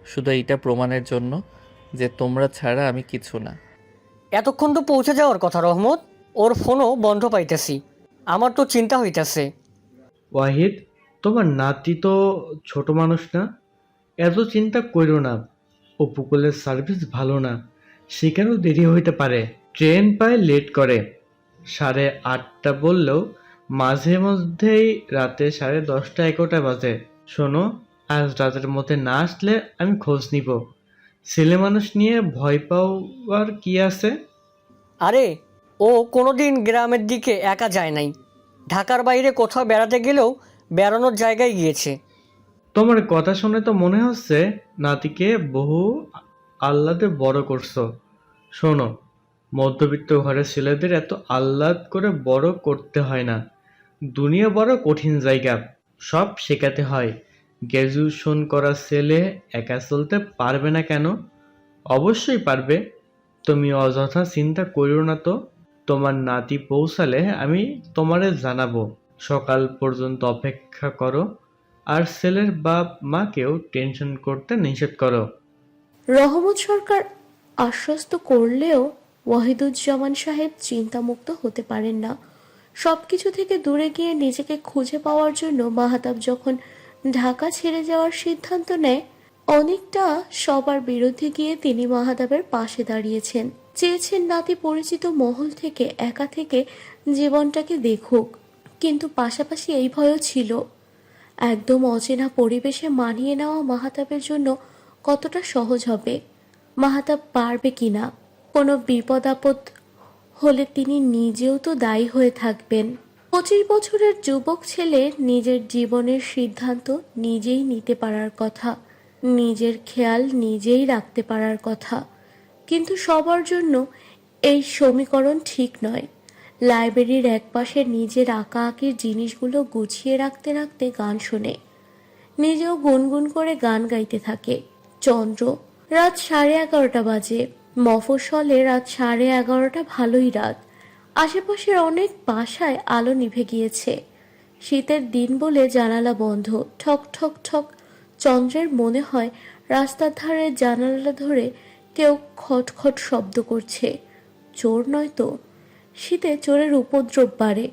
শুধু এইটা প্রমাণের জন্য যে তোমরা ছাড়া আমি কিছু না। এতক্ষণ তো পৌঁছে যাওয়ার কথা রহমত, ওর ফোনও বন্ধ পাইতেছি। আমার তো চিন্তা হইতেছে। ওয়াহিদ, তোমার নাতি তো ছোট মানুষ না, এত চিন্তা করো না। উপকূলের সার্ভিস ভালো না, সেখানেও দেরি হইতে পারে। ট্রেন প্রায় লেট করে। 8:30 বললেও মাঝে মধ্যেই রাতে 10:30-11টা বাজে। শোনো, আজ রাতের মধ্যে না আসলে আমি খোঁজ নিব। ছেলে মানুষ নিয়ে ভয় পাওয়ার কি আছে? আরে, ও কোনোদিন গ্রামের দিকে একা যায় নাই। ঢাকার বাইরে কোথাও বেড়াতে গেলেও বেড়ানোর জায়গায় গিয়েছে। তোমার কথা শুনে তো মনে হচ্ছে নাতিকে বহু আহ্লাদে বড় করছো। শোনো, মধ্যবিত্ত ঘরের ছেলেদের এত আহ্লাদ করে বড় করতে হয় না। দুনিয়া বড় কঠিন জায়গা, সব শেখাতে হয়। গ্র্যাজুয়েশন করা ছেলে একা চলতে পারবে না কেন? অবশ্যই পারবে। তুমি অযথা চিন্তা করো না তো। তোমার নাতি পৌঁছালে আমি তোমারে জানাবো। সকাল পর্যন্ত অপেক্ষা করো, আর ছেলের বাপ মাকেও টেনশন করতে নিষেধ করো। রহমত সরকার আশ্বস্ত করলেও ওয়াহিদুজ্জামান সাহেব চিন্তামুক্ত হতে পারেন না। সবকিছু থেকে দূরে গিয়ে নিজেকে খুঁজে পাওয়ার জন্য মাহাতাব যখন ঢাকা ছেড়ে যাওয়ার সিদ্ধান্ত নেয়, অনেকটা সবার বিরুদ্ধে গিয়ে তিনি মাহাতাবের পাশে দাঁড়িয়েছেন। চেয়েছেন নাতি পরিচিত মহল থেকে একা থেকে জীবনটাকে দেখুক, কিন্তু পাশাপাশি এই ভয়ও ছিল একদম অচেনা পরিবেশে মানিয়ে নেওয়া মাহাতাবের জন্য কতটা সহজ হবে, মাহাতাব পারবে কিনা। কোনো বিপদ আপদ হলে তিনি নিজেও তো দায়ী হয়ে থাকবেন। 25 বছরের যুবক ছেলে নিজের জীবনের সিদ্ধান্ত নিজেই নিতে পারার কথা, নিজের খেয়াল নিজেই রাখতে পারার কথা, কিন্তু সবার জন্য এই সমীকরণ ঠিক নয়। লাইব্রেরির একপাশে নিজের আঁকা আঁকির জিনিসগুলো গুছিয়ে রাখতে রাখতে গান শোনে, নিজেও গুনগুন করে গান গাইতে থাকে। চন্দ্র, রাত 11:30 বাজে। মফস্বলে রাত 11:30 ভালোই রাত। আশেপাশের অনেক বাসায় আলো নিভে গিয়েছে। শীতের দিন বলে জানালা বন্ধ, ঠক ঠক ঠক। চন্দ্রের মনে হয় রাস্তার ধারে জানালা ধরে কেউ খটখট শব্দ করছে। চোর নয় তো। শীতে চোরের উপদ্রব বাড়ে।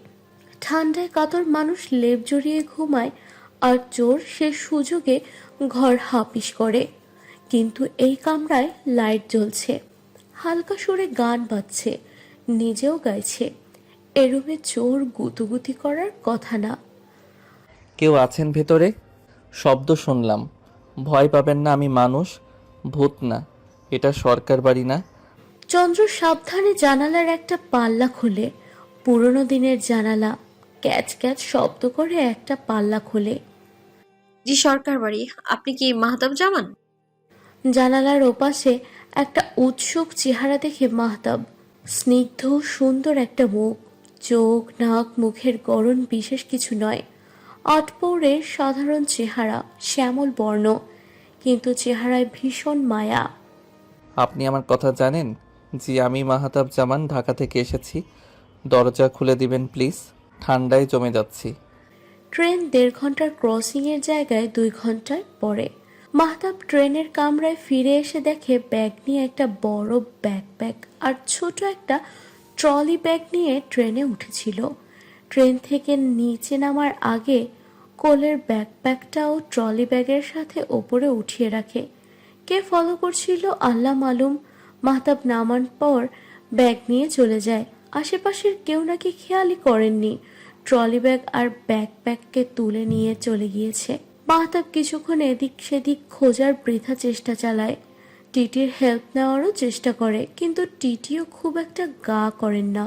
ঠান্ডায় কাতর মানুষ লেপ জড়িয়ে ঘুমায়, আর চোর সে সুযোগে ঘর হাপিস করে। কিন্তু এই কামরায় লাইট জ্বলছে, হালকা সুরে গান বাজছে, নিজেও গাইছে। এ রুমে চোর গুতুগুতি করার কথা না। কেউ আছেন ভেতরে? শব্দ শুনলাম। ভয় পাবেন না, আমি মানুষ, ভূত না। এটা সরকার বাড়ি না। চন্দ্র সাবধানে জানালার একটা পাল্লা খোলে। পুরনো দিনের জানালা। ক্যাচ ক্যাচ শব্দ করে একটা পাল্লা খোলে। জি সরকার বাড়ি। আপনি কি মাহতাব জামান? জানালার ওপাশে একটা উৎসুক চেহারা দেখে মাহতাব। স্নিগ্ধ সুন্দর একটা মুখ, চোখ নাক মুখের গড়ন বিশেষ কিছু নয়। আটপৌরে সাধারণ চেহারা, শ্যামল বর্ণ, কিন্তু চেহারায় ভীষণ মায়া। আপনি আমার কথা জানেন? জি, আমি মাহতাব জামান, ঢাকা থেকে এসেছি। দরজা খুলে দিবেন প্লিজ, ঠান্ডায় জমে যাচ্ছি। ট্রেন 1.5 ঘন্টার ক্রসিংয়ের জায়গায় 2 ঘন্টায় পড়ে। মাহতাব ট্রেনের কামরায় ফিরে এসে দেখে ব্যাগ নিয়ে একটা বড় ব্যাকপ্যাক আর ছোট একটা ট্রলি ব্যাগ নিয়ে ট্রেনে উঠেছিল। ট্রেন থেকে নিচে নামার আগে কোলের ব্যাকপ্যাকটাও ট্রলি ব্যাগের সাথে ওপরে উঠিয়ে রাখে। কে ফলো করছিল আল্লাহ মালুম। মাহতাব নামার পর ব্যাগ নিয়ে চলে যায়। আশেপাশের কেউ নাকি খেয়ালই করেননি ট্রলি ব্যাগ আর ব্যাকপ্যাককে তুলে নিয়ে চলে গিয়েছে। মাহতাব কিছুক্ষণ এদিক সেদিক খোঁজার বৃথা চেষ্টা চালায়। টিটির হেল্প নেওয়ারও চেষ্টা করে, কিন্তু টিটিও খুব একটা গা করেন না।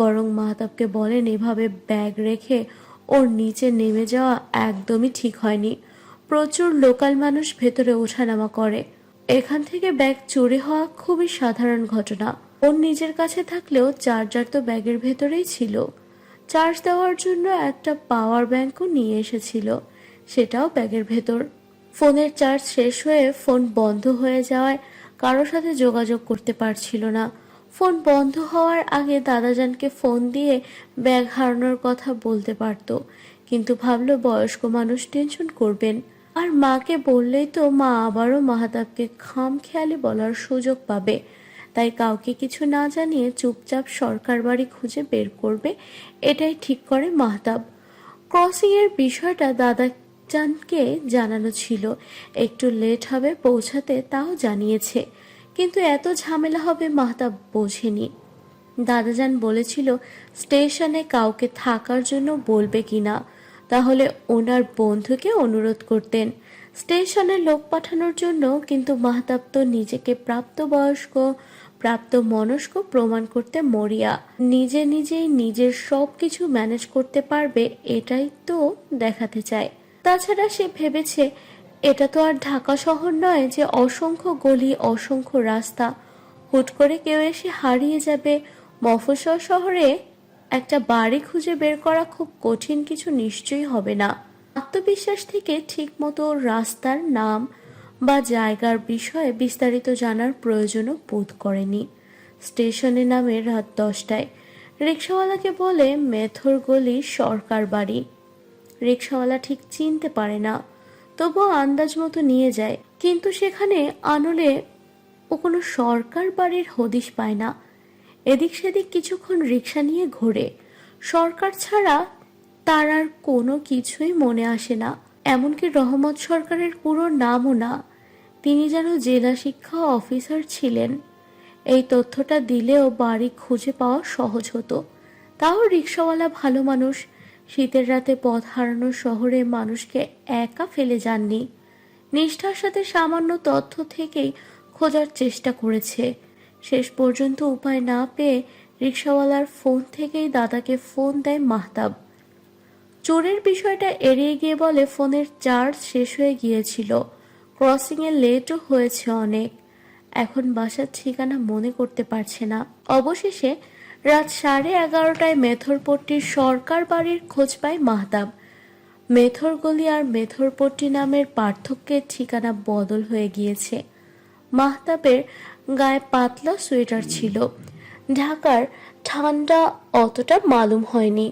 বরং মাহতাবকে বলেন এভাবে ব্যাগ রেখে ওর নিচে নেমে যাওয়া একদমই ঠিক হয়নি। প্রচুর লোকাল মানুষ ভেতরে ওঠানামা করে। এখান থেকে ব্যাগ চুরি হওয়া খুবই সাধারণ ঘটনা। ওর নিজের কাছে থাকলেও চার্জার তো ব্যাগের ভেতরেই ছিল। চার্জ দেওয়ার জন্য একটা পাওয়ার ব্যাংকও নিয়ে এসেছিল, সেটাও ব্যাগের ভেতর। ফোনের চার্জ শেষ হয়ে ফোন বন্ধ হয়ে যাওয়ায় কারোর সাথে যোগাযোগ করতে পারছিল না। ফোন বন্ধ হওয়ার আগে দাদাজানকে ফোন দিয়ে ব্যাগ হারানোর কথা বলতে পারত, কিন্তু ভাবলো বয়স্ক মানুষ টেনশন করবেন, আর মাকে বললেই তো মা আবারও মাহতাবকে খামখেয়ালি বলার সুযোগ পাবে। তাই কাউকে কিছু না জানিয়ে চুপচাপ সরকার বাড়ি খুঁজে বের করবে, এটাই ঠিক করে মাহতাব। ক্রসিংয়ের বিষয়টা দাদাজানকে জানানো ছিল, একটু লেট হবে পৌঁছাতে, তাও জানিয়েছে, কিন্তু এত ঝামেলা হবে মাহতাব বোঝেনি। দাদাজান বলেছিল স্টেশনে কাউকে থাকার জন্য বলবে কিনা, তাহলে ওনার বন্ধুকে অনুরোধ করতেন স্টেশনে লোক পাঠানোর জন্য, কিন্তু মাহতাব তো নিজেকে প্রাপ্তবয়স্ক প্রাপ্ত মনস্ক প্রমাণ করতে মরিয়া। নিজে নিজেই নিজের সব কিছু ম্যানেজ করতে পারবে, এটাই তো দেখাতে চায়। তাছাড়া সে ভেবেছে এটা তো আর ঢাকা শহর নয় যে অসংখ্য গলি অসংখ্য রাস্তা, হুট করে কেউ এসে হারিয়ে যাবে। মফস্বল শহরে একটা বাড়ি খুঁজে বের করা খুব কঠিন কিছু নিশ্চয়ই হবে না। আত্মবিশ্বাস থেকে ঠিকমতো রাস্তার নাম বা জায়গার বিষয়ে বিস্তারিত জানার প্রয়োজনও বোধ করেনি। স্টেশনে নামে রাত 10টায়। রিক্সাওয়ালাকে বলে মেথর গলি সরকার বাড়ি। রিক্সাওয়ালা ঠিক চিনতে পারে না, তবুও আন্দাজ মতো নিয়ে যায়, কিন্তু সেখানে আনলে ও কোনো সরকার বাড়ির হদিশ পায় না। এদিক সেদিক কিছুক্ষণ রিক্সা নিয়ে ঘোরে। সরকার ছাড়া তার আর কোনো কিছুই মনে আসে না, এমনকি রহমত সরকারের পুরো নামও না। তিনি যেন জেলা শিক্ষা অফিসার ছিলেন। এই তথ্যটা দিলেও বাড়ি খুঁজে পাওয়া সহজ হতো। তাও রিক্সাওয়ালা ভালো মানুষ, শীতের রাতে পথ হারানো শহরে মানুষকে একা ফেলে যাননি। নিষ্ঠার সাথে সামান্য তথ্য থেকেই খোঁজার চেষ্টা করেছে। শেষ পর্যন্ত উপায় না পেয়ে রিক্সাওয়ালার ফোন থেকেই দাদাকে ফোন দেয় মাহতাব। চোরের বিষয়টা এড়িয়ে গিয়ে বলে ফোনের চার্জ শেষ হয়ে গিয়েছিল, ক্রসিংয়ে লেটও হয়েছে অনেক, এখন বাসার ঠিকানা মনে করতে পারছে না। অবশেষে রাত 11:30টায় মেথরপট্টির সরকার বাড়ির খোঁজ পায় মাহতাব। মেথর গলি আর মেথরপট্টি নামের পার্থক্যের ঠিকানা বদল হয়ে গিয়েছে। মাহতাবের গায়ে পাতলা সোয়েটার ছিল। ঢাকার ঠান্ডা অতটা মালুম হয়নি।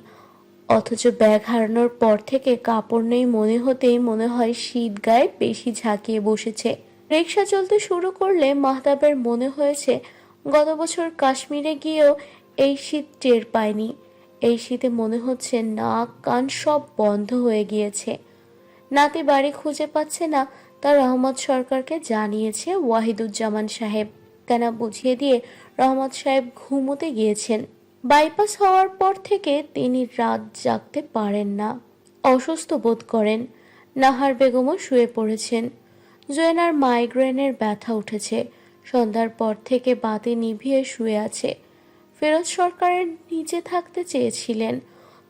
অথচ ব্যাগ হারানোর পর থেকে কাপড় নেই মনে হতেই মনে হয় শীত গায়ে বেশি ঝাঁকিয়ে বসেছে। রিক্সা চলতে শুরু করলে মাহতাবের মনে হয়েছে গত বছর কাশ্মীরে গিয়েও এই শীত টের পায়নি। এই শীতে মনে হচ্ছে নাক কান সব বন্ধ হয়ে গিয়েছে। নাতি বাড়ি খুঁজে পাচ্ছে না, তা রহমত সরকারকে জানিয়েছে ওয়াহিদুজ্জামান সাহেব। কেনা বুঝিয়ে দিয়ে রহমত সাহেব ঘুমোতে গিয়েছেন। বাইপাস হওয়ার পর থেকে তিনি রাত জাগতে পারেন না, অসুস্থ বোধ করেন। নাহার বেগমও শুয়ে পড়েছেন। জোয়েনার মাইগ্রেনের ব্যথা উঠেছে। সন্ধ্যার পর থেকে বাতি নিভিয়ে শুয়ে আছে। ফিরোজ সরকারের নিচে থাকতে চেয়েছিলেন,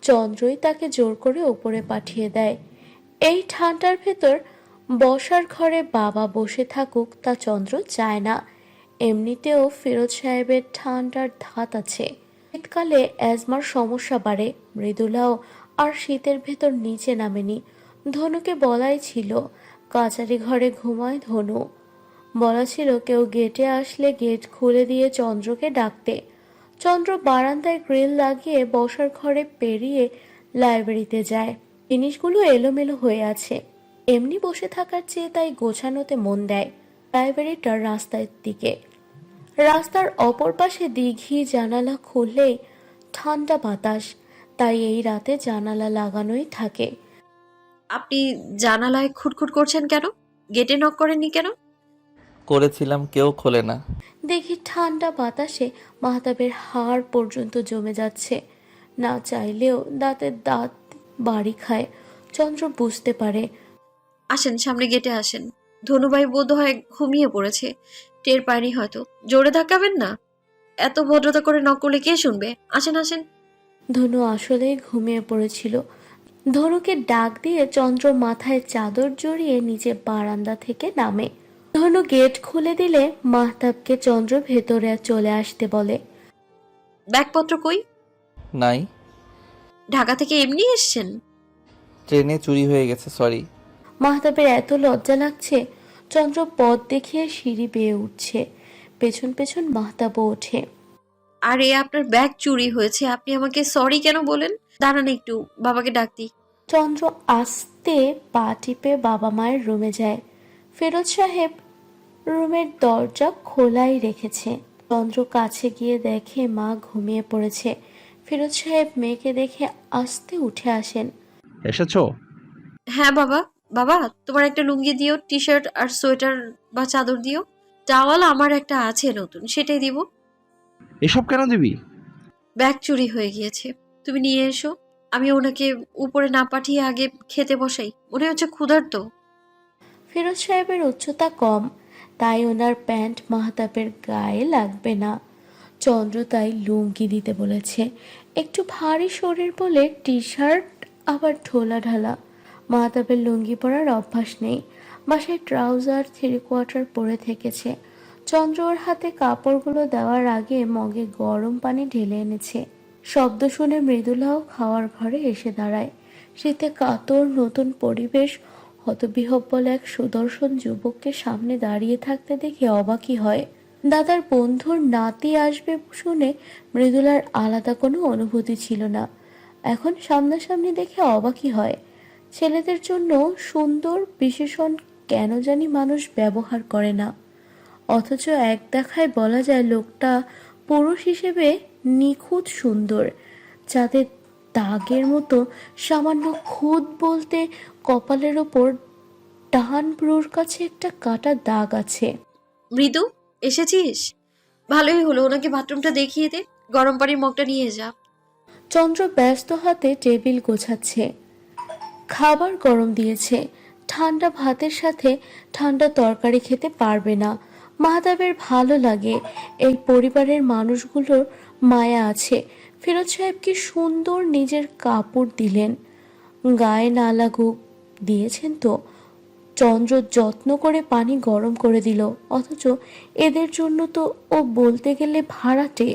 চন্দ্রই তাকে জোর করে উপরে পাঠিয়ে দেয়। এই ঠান্ডার ভেতর বসার ঘরে বাবা বসে থাকুক তা চন্দ্র চায় না। এমনিতেও ফিরোজ সাহেবের ঠান্ডার ধাত আছে। শীতকালে অ্যাজমার সমস্যা বাড়ে। মৃদুলাও আর শীতের ভেতর নিচে নামেনি। ধনুকে বলাই ছিল কাচারি ঘরে ঘুমায় ধনু। বলা ছিল কেউ গেটে আসলে গেট খুলে দিয়ে চন্দ্রকে ডাকতে। চন্দ্র বারান্দায় গ্রিল লাগিয়ে বসার ঘরে পেরিয়ে লাইব্রেরিতে যায়। জিনিসগুলো এলোমেলো হয়ে আছে। এমনি বসে থাকার চেয়ে তাই গোছানোতে মন দেয়। লাইব্রেরিটার রাস্তার দিকে। রাস্তার অপর পাশে দিঘি, জানালা খুললেই ঠান্ডা বাতাস, তাই এই রাতে জানালা লাগানোই থাকে। আপনি জানালায় খুটখুট করছেন কেন? গেটে নক করেননি কেন? করেছিলাম, কেউ খোলে না। দেখি ঠান্ডা বাতাসে মাহতাবের হাড় পর্যন্ত জমে যাচ্ছে। না চাইলেও দাঁতের দাঁত বাড়ি খায়। চন্দ্র বুঝতে পারে। আসেন, সামনে গেটে আসেন। ধনুভাই বোধ হয় ঘুমিয়ে পড়েছে, টের পায়নি হয়তো। জোরে ধাক্কাবেন না। এত ভদ্রতা করে নক করলে কে শুনবে? আসেন আসেন। ধনু আসলেই ঘুমিয়ে পড়েছিল। ধনুকে ডাক দিয়ে চন্দ্র মাথায় চাদর জড়িয়ে নিচে বারান্দা থেকে নামে। ধনু গেট খুলে দিলে মাহতাবকে চন্দ্র ভেতরে চলে আসতে বলে। ব্যাগপত্র কই? নাই। ঢাকা থেকে এমনি এসছেন? ট্রেনে চুরি হয়ে গেছে, সরি। মাহতাবের এত লজ্জা লাগছে। চন্দ্র পথ দেখিয়ে সিঁড়ি বেয়ে উঠছে। পেছন পেছন মাহতাবও ওঠে। আরে আপনার ব্যাগ চুরি হয়েছে, আপনি আমাকে সরি কেন বলেন? দাঁড়ান একটু, বাবাকে ডাক দিই। চন্দ্র আস্তে পা টিপে বাবা মায়ের রুমে যায়। ফিরোজ সাহেব রুমের দরজা খোলাই রেখেছে। চন্দ্র কাছে গিয়ে দেখে মা ঘুমিয়ে পড়েছে। ফিরোজ সাহেব মেয়েকে দেখে আস্তে উঠে আসেন। এসেছো? হ্যাঁ বাবা। বাবা, তোমার একটা লুঙ্গি দিও, টি শার্ট আর সোয়েটার বা চাদর দিও। টাওয়াল আমার একটা আছে নতুন, সেটাই দিব। এসব কেন দিবি? ব্যাগ চুরি হয়ে গিয়েছে, তুমি নিয়ে এসো। আমি ওনাকে উপরে না পাঠিয়ে আগে খেতে বসাই, মনে হচ্ছে ক্ষুধার্ত। ফিরোজ সাহেবের উচ্চতা কম, তাই ওনার প্যান্ট মাহতাবের গায়ে লাগবে না। চন্দ্র তাই লুঙ্গি দিতে বলেছে। একটু ভারী শরীর বলে টি শার্ট আবার ঢোলা ঢালা। মাহতাবের লুঙ্গি পরার অভ্যাস নেই। বাসায় ট্রাউজার 3/4 পরে থেকেছে। চন্দ্র ওর হাতে কাপড়গুলো দেওয়ার আগে মগে গরম পানি ঢেলে এনেছে। শব্দ শুনে মৃদুলাও খাওয়ার ঘরে এসে দাঁড়ায়। শীতে কাতর নতুন পরিবেশ। হতবিহব্বল এক সুদর্শন যুবককে সামনে দাঁড়িয়ে থাকতে দেখে অবাকই হয়। দাদার বন্ধুর নাতি আসবে শুনে মৃদুলার আলাদা কোনো অনুভূতি ছিল না। এখন সামনাসামনি দেখে অবাকই হয়। ছেলেদের জন্য সুন্দর বিশেষণ কেন জানি মানুষ ব্যবহার করে না, অথচ এক দেখায় বলা যায় লোকটা পুরুষ হিসেবে নিখুঁত সুন্দর। যাদের দাগের মতো সামান্য খুঁত বলতে কপালের ওপর ডান ভ্রুর কাছে একটা কাটা দাগ আছে। মৃদু, এসেছিস? ভালোই হলো, ওনাকে বাথরুমটা দেখিয়ে দে। গরম পানির মগটা নিয়ে যা। চন্দ্র ব্যস্ত হাতে টেবিল গোছাচ্ছে। খাবার গরম দিয়েছে। ঠান্ডা ভাতের সাথে ঠান্ডা তরকারি খেতে পারবে না। মাহতাবের ভালো লাগে। এই পরিবারের মানুষগুলোর মায়া আছে। ফিরোজ সাহেব কি সুন্দর নিজের কাপড় দিলেন, গায়ে না লাগুক দিয়েছেন তো। চন্দ্র যত্ন করে পানি গরম করে দিল, অথচ এদের জন্য তো ও বলতে গেলে ভাড়াটে।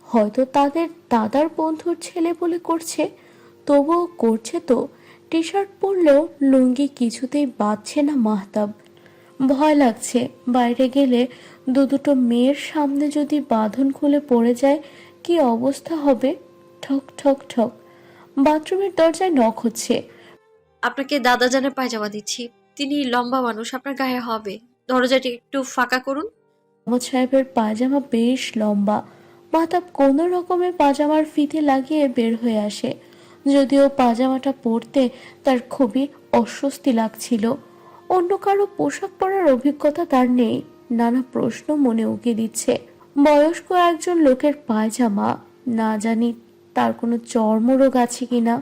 হয়তো তাদের দাদার বন্ধুর ছেলে বলে করছে, তবুও করছে তো। টি শার্ট পরলেও লুঙ্গি কিছুতেই বাঁধছে না মাহতাব। ভয় লাগছে, বাইরে গেলে দুটো মেয়ের সামনে যদি বাঁধন খুলে পড়ে যায় কি অবস্থা হবে। ঠক ঠক ঠক। বাথরুমের দরজায় নখ হচ্ছে। আপনাকে দাদা জানের পায়জামা দিচ্ছি। তিনি লম্বা মানুষ, আপনার গায়ে হবে। দরজাটি একটু ফাঁকা করুন। মোহাম্মদ সাহেবের পায়জামা বেশ লম্বা। মাহতাব কোনো রকমে পাজামার ফিতে লাগিয়ে বের হয়ে আসে। যদিও পাজামাটা পরতে তার খুবই অস্বস্তি লাগছিল। অন্য কারো পোশাক পরার অভিজ্ঞতা তার নেই। নানা প্রশ্ন মনে উকি দিচ্ছে। বয়স্ক একজন লোকের পায়জামা, না জানি তার কোনো চর্মরোগ আছে কিনা,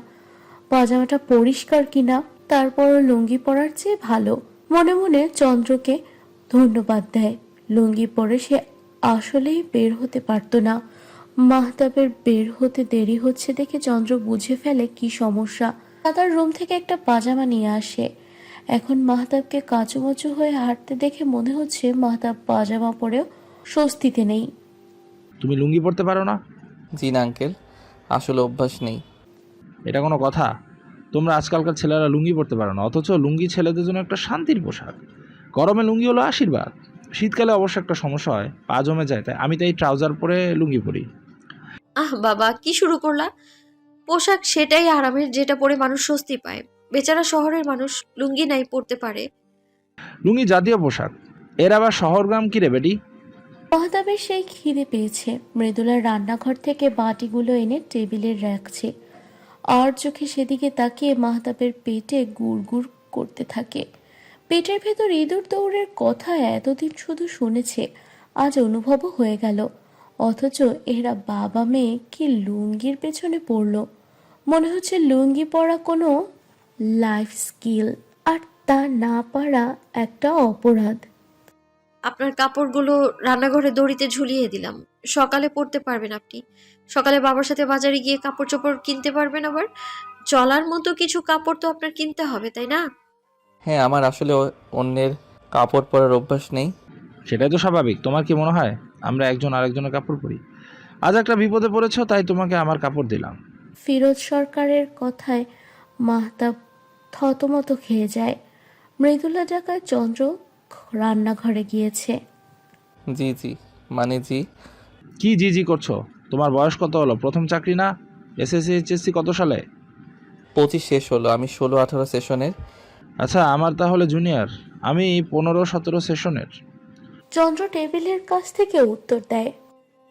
পাজামাটা পরিষ্কার কিনা। তারপরও লুঙ্গি পরার চেয়ে ভালো। মনে মনে চন্দ্রকে ধন্যবাদ দেয়। লুঙ্গি পরে সে আসলেই বের হতে পারতো না। মাহতাবের বের হতে দেরি হচ্ছে দেখে চন্দ্র বুঝে ফেলে কি সমস্যা। তার রুম থেকে একটা পাজামা নিয়ে আসে। এখন মাহতাবকে কাঁচুমাচু হয়ে হাঁটতে দেখে মনে হচ্ছে মাহতাব পাজামা পরেও স্বস্তিতে নেই। তুমি লুঙ্গি পরতে পারো না? জি না আঙ্কেল, আসলে অভ্যাস নেই। এটা কোনো কথা? তোমরা আজকালকার ছেলেরা লুঙ্গি পরতে পারো না, অথচ লুঙ্গি ছেলেদের জন্য একটা শান্তির পোশাক। গরমে লুঙ্গি হলো আশীর্বাদ। শীতকালে অবশ্য একটা সমস্যা হয়, পা জমে যায়, তাই আমি তাই ট্রাউজার পরে লুঙ্গি পরি। আহ বাবা, কি শুরু করলা? পোশাক সেটাই আরামের যেটা পরে মানুষ স্বস্তি পায়। বেচারা শহরের মানুষ লুঙ্গি নাই পরতে পারে। লুঙ্গি জাতীয় পোশাক, এর আবার শহর গ্রাম কি রে বেটি? মাহতাবের সেই খিদে পেয়েছে। মৃদুলার রান্নাঘর থেকে বাটিগুলো এনে টেবিলে রাখছে। আর চোখে সেদিকে তাকিয়ে মাহতাবের পেটে গুড় গুড় করতে থাকে। পেটের ভেতর ইঁদুর দৌড়ের কথা এতদিন শুধু শুনেছে, আজ অনুভবও হয়ে গেল। অথচ এরা বাবা মেয়ে কি লুঙ্গির পেছনে পড়ল। মনে হচ্ছে লুঙ্গি পরা কোনো লাইফ স্কিল, আর তা না পারা একটা অপরাধ। আপনার কাপড়গুলো রান্নাঘরে দড়িতে ঝুলিয়ে দিলাম, সকালে পরতে পারবেন আপনি। সকালে বাবার সাথে বাজারে গিয়ে কাপড় চোপড় কিনতে পারবেন। আবার চলার মতো কিছু কাপড় তো আপনার কিনতে হবে, তাই না? হ্যাঁ, আমার আসলে অন্যের কাপড় পরার অভ্যাস নেই। সেটাই তো স্বাভাবিক। তোমার কি মনে হয় আমরা একজন আরেকজনের কাপড় পরি? আজ একটা বিপদে পড়েছো, তাই তোমাকে আমার কাপড় দিলাম। ফিরোজ সরকারের কথায় মাহতাব থতমত খেয়ে যায়। মৃদুলা ডাকায় চন্দ্র রান্নাঘরে গিয়েছে। জি জি, মানে জি। কি জি জি করছো? তোমার বয়স কত হলো? প্রথম চাকরি না? এসএসসি এইচএসসি কত সালে? 25 শেষ হলো, আমি 16-18 সেশনের। আচ্ছা, আমার তাহলে জুনিয়র। আমি 15-17 সেশনের। চন্দ্র টেবিলের কাছ থেকে উত্তর দেয়।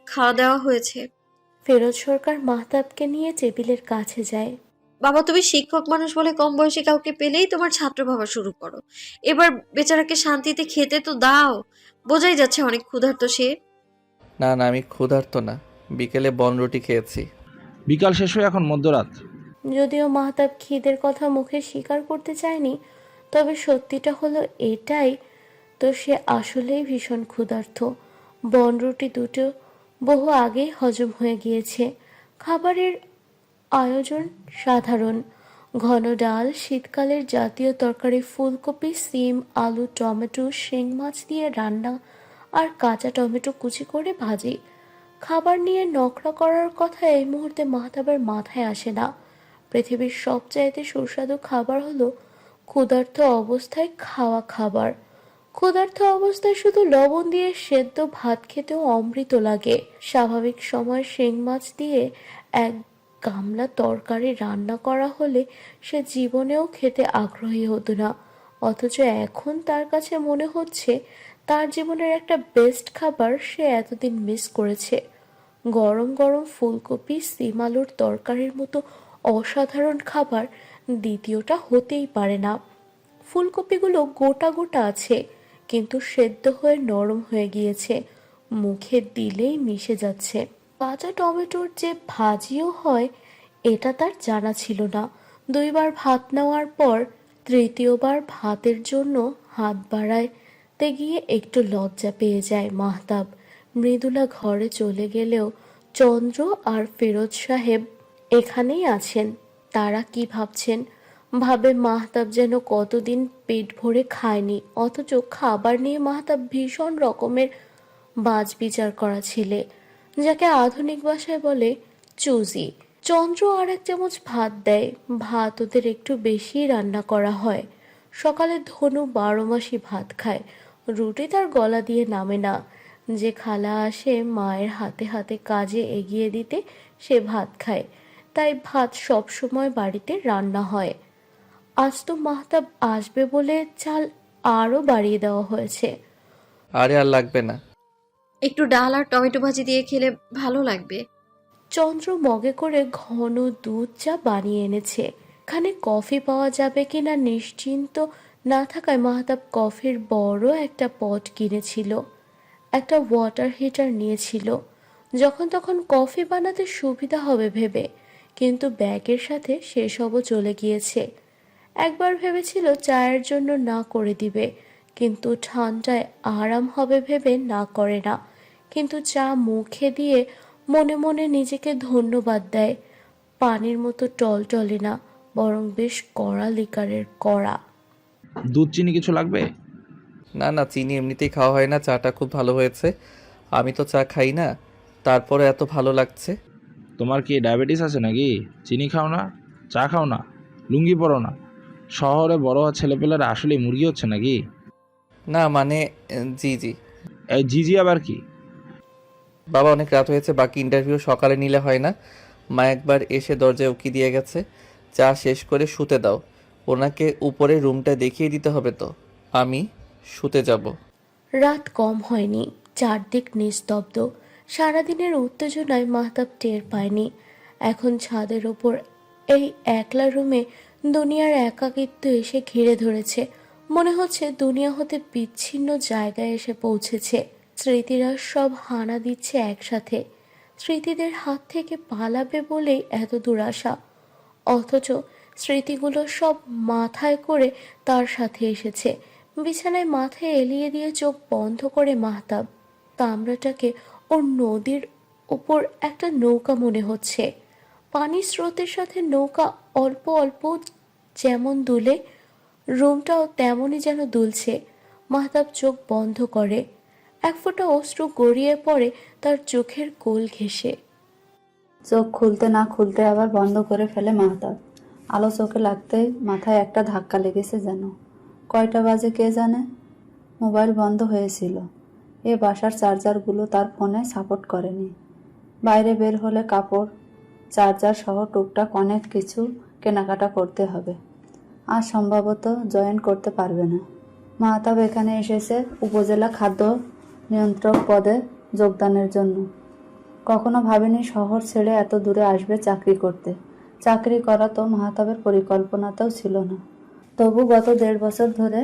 খাওয়া দাওয়া হয়েছে। ফিরোজ সরকার মাহতাবকে নিয়ে টেবিলের কাছে যায়। বাবা, তুমি শিক্ষক মানুষ বলে কম বয়সী কাউকে পেলেই তোমার ছাত্র ভাবা শুরু করো। এবার বেচারাকে শান্তিতে খেতে তো দাও। বোঝাই যাচ্ছে অনেক ক্ষুধার্ত সে। না না, আমি ক্ষুধার্ত না, বিকেলে বনরুটি খেয়েছি। বিকাল শেষ হয়ে এখন মধ্যরাত। যদিও মাহতাব খিদের কথা মুখে স্বীকার করতে চায়নি, তবে সত্যিটা হলো এটাই তো, সে আসলেই ভীষণ ক্ষুধার্ত। বনরুটি দুটো বহু আগেই হজম হয়ে গিয়েছে। খাবারের আয়োজন সাধারণ। ঘন ডাল, শীতকালের জাতীয় তরকারি ফুলকপি, সিম, আলু, টমেটো, শিং মাছ দিয়ে রান্না আর কাঁচা টমেটো কুচি করে ভাজি। খাবার নিয়ে নকরা করার কথা এই মুহূর্তে মাহতাবের মাথায় আসে না। পৃথিবীর সবচাইতে সুস্বাদু খাবার হলো ক্ষুধার্ত অবস্থায় খাওয়া খাবার। ক্ষুধার্ত অবস্থায় শুধু লবণ দিয়ে সেদ্ধ ভাত খেতেও অমৃত লাগে। স্বাভাবিক সময় শিং মাছ দিয়ে এক গামলা তরকারি রান্না করা হলে সে জীবনেও খেতে আগ্রহী হতো না। অথচ এখন তার কাছে মনে হচ্ছে তার জীবনের একটা বেস্ট খাবার সে এতদিন মিস করেছে। গরম গরম ফুলকপি সিম আলুর তরকারির মতো অসাধারণ খাবার দ্বিতীয়টা হতেই পারে না। ফুলকপিগুলো গোটা গোটা আছে, কিন্তু সেদ্ধ হয়ে নরম হয়ে গিয়েছে, মুখে দিলেই মিশে যাচ্ছে। কাঁচা টমেটোর যে ভাজিও হয় এটা তার জানা ছিল না। দুইবার ভাত নেওয়ার পর তৃতীয়বার ভাতের জন্য হাত বাড়াইতে গিয়ে একটু লজ্জা পেয়ে যায় মাহতাব। মৃদুলা ঘরে চলে গেলেও চন্দ্র আর ফিরোজ সাহেব এখানেই আছেন। তারা কি ভাবছেন? ভাবে মাহতাব যেন কতদিন পেট ভরে খায়নি, অথচ খাবার নিয়ে মাহতাব ভীষণ রকমের বাজবিচার করা ছেলে, যাকে আধুনিক ভাষায় বলে চুজি। চন্দ্র আর এক চামচ ভাত দেয়। ভাত ওদের একটু বেশি রান্না করা হয়। সকালে ধনু 12 মাসই ভাত খায়। রুটি তার গলা দিয়ে নামে না। যে খালা আসে মায়ের হাতে হাতে কাজে এগিয়ে দিতে, সে ভাত খায়। তাই ভাত সবসময় বাড়িতে রান্না হয়। আজ তো মাহতাব আসবে বলে চাল আরও বাড়িয়ে দেওয়া হয়েছে। আরে আর লাগবে না। একটু ডাল আর টমেটো ভাজি দিয়ে খেলে ভালো লাগবে। চন্দ্র মগে করে ঘন দুধ চা বানিয়ে এনেছে। এখানে কফি পাওয়া যাবে কিনা নিশ্চিন্ত না থাকায় মাহতাব কফির বড় একটা পট কিনেছিল, একটা ওয়াটার হিটার নিয়েছিল যখন তখন কফি বানাতে সুবিধা হবে ভেবে, কিন্তু ব্যাগের সাথে সেসবও চলে গিয়েছে। একবার ভেবেছিল চায়ের জন্য না করে দিবে, কিন্তু ঠান্ডায় আরাম হবে ভেবে না করে না। কিন্তু চা মুখে দিয়ে মনে মনে নিজেকে ধন্যবাদ দেয়। পানির মতো টলটলে না, বরং বেশ কড়া লিকারের কড়া। দুধ চিনি কিছু লাগবে? না না, চিনি এমনিতেই খাওয়া হয় না। চাটা খুব ভালো হয়েছে। আমি তো চা খাই না, তারপরে এত ভালো লাগছে। তোমার কি ডায়াবেটিস আছে নাকি? চিনি খাও না, চা খাও না, লুঙ্গি পরো না? শহরে বড় ছেলেপেলেরা আসলে মুরগি হচ্ছে নাকি? না মানে, জি জি। এই জিজি আবার কি? বাবা অনেক রাত হয়েছে, বাকি ইন্টারভিউ সকালে নিলে হয় না? মা একবার এসে দরজায় উকি দিয়ে গেছে। চা শেষ করে শুতে দাও। ওনাকে উপরে রুমটা দেখিয়ে দিতে হবে তো। আমি শুতে যাব। রাত কম হয়নি, চারদিক নিস্তব্ধ। সারাদিনের উত্তেজনায় মাহতাব টের পায়নি। এখন ছাদের ওপর এই একলা রুমে দুনিয়ার একাকিত্ব এসে ঘিরে ধরেছে। মনে হচ্ছে দুনিয়া হতে বিচ্ছিন্ন জায়গায় এসে পৌঁছেছে। স্মৃতিরা সব হানা দিচ্ছে একসাথে। স্মৃতিদের হাত থেকে পালাবে বলেই এত দুরাশা, অথচ স্মৃতিগুলো সব মাথায় করে তার সাথে এসেছে। বিছানায় মাথায় এলিয়ে দিয়ে চোখ বন্ধ করে মাহতাব তামড়াটাকে ওর নদীর ওপর একটা নৌকা মনে হচ্ছে। পানির স্রোতের সাথে নৌকা অল্প অল্প যেমন দুলে, রুমটাও তেমনই যেন দুলছে। মাহতাব চোখ বন্ধ করে। এক ফোঁটা অশ্রু গড়িয়ে পড়ে তার চোখের কোল ঘেঁষে। চোখ খুলতে না খুলতে আবার বন্ধ করে ফেলে মাহতাব। আলো চোখে লাগতেই মাথায় একটা ধাক্কা লেগেছে যেন। কয়টা বাজে কে জানে। মোবাইল বন্ধ হয়েছিল। এ বাসার চার্জারগুলো তার ফোনে সাপোর্ট করেনি। বাইরে বের হলে কাপড়, চার্জার সহ টুকটাক অনেক কিছু কেনাকাটা করতে হবে। আর সম্ভবত জয়েন করতে পারবে না। মাহতাব এখানে এসেছে উপজেলা খাদ্য নিয়ন্ত্রক পদে যোগদানের জন্য। কখনো ভাবেনি শহর ছেড়ে এত দূরে আসবে চাকরি করতে। চাকরি করা তো মাহতাবের পরিকল্পনাতেও ছিল না। তবু গত 1.5 বছর ধরে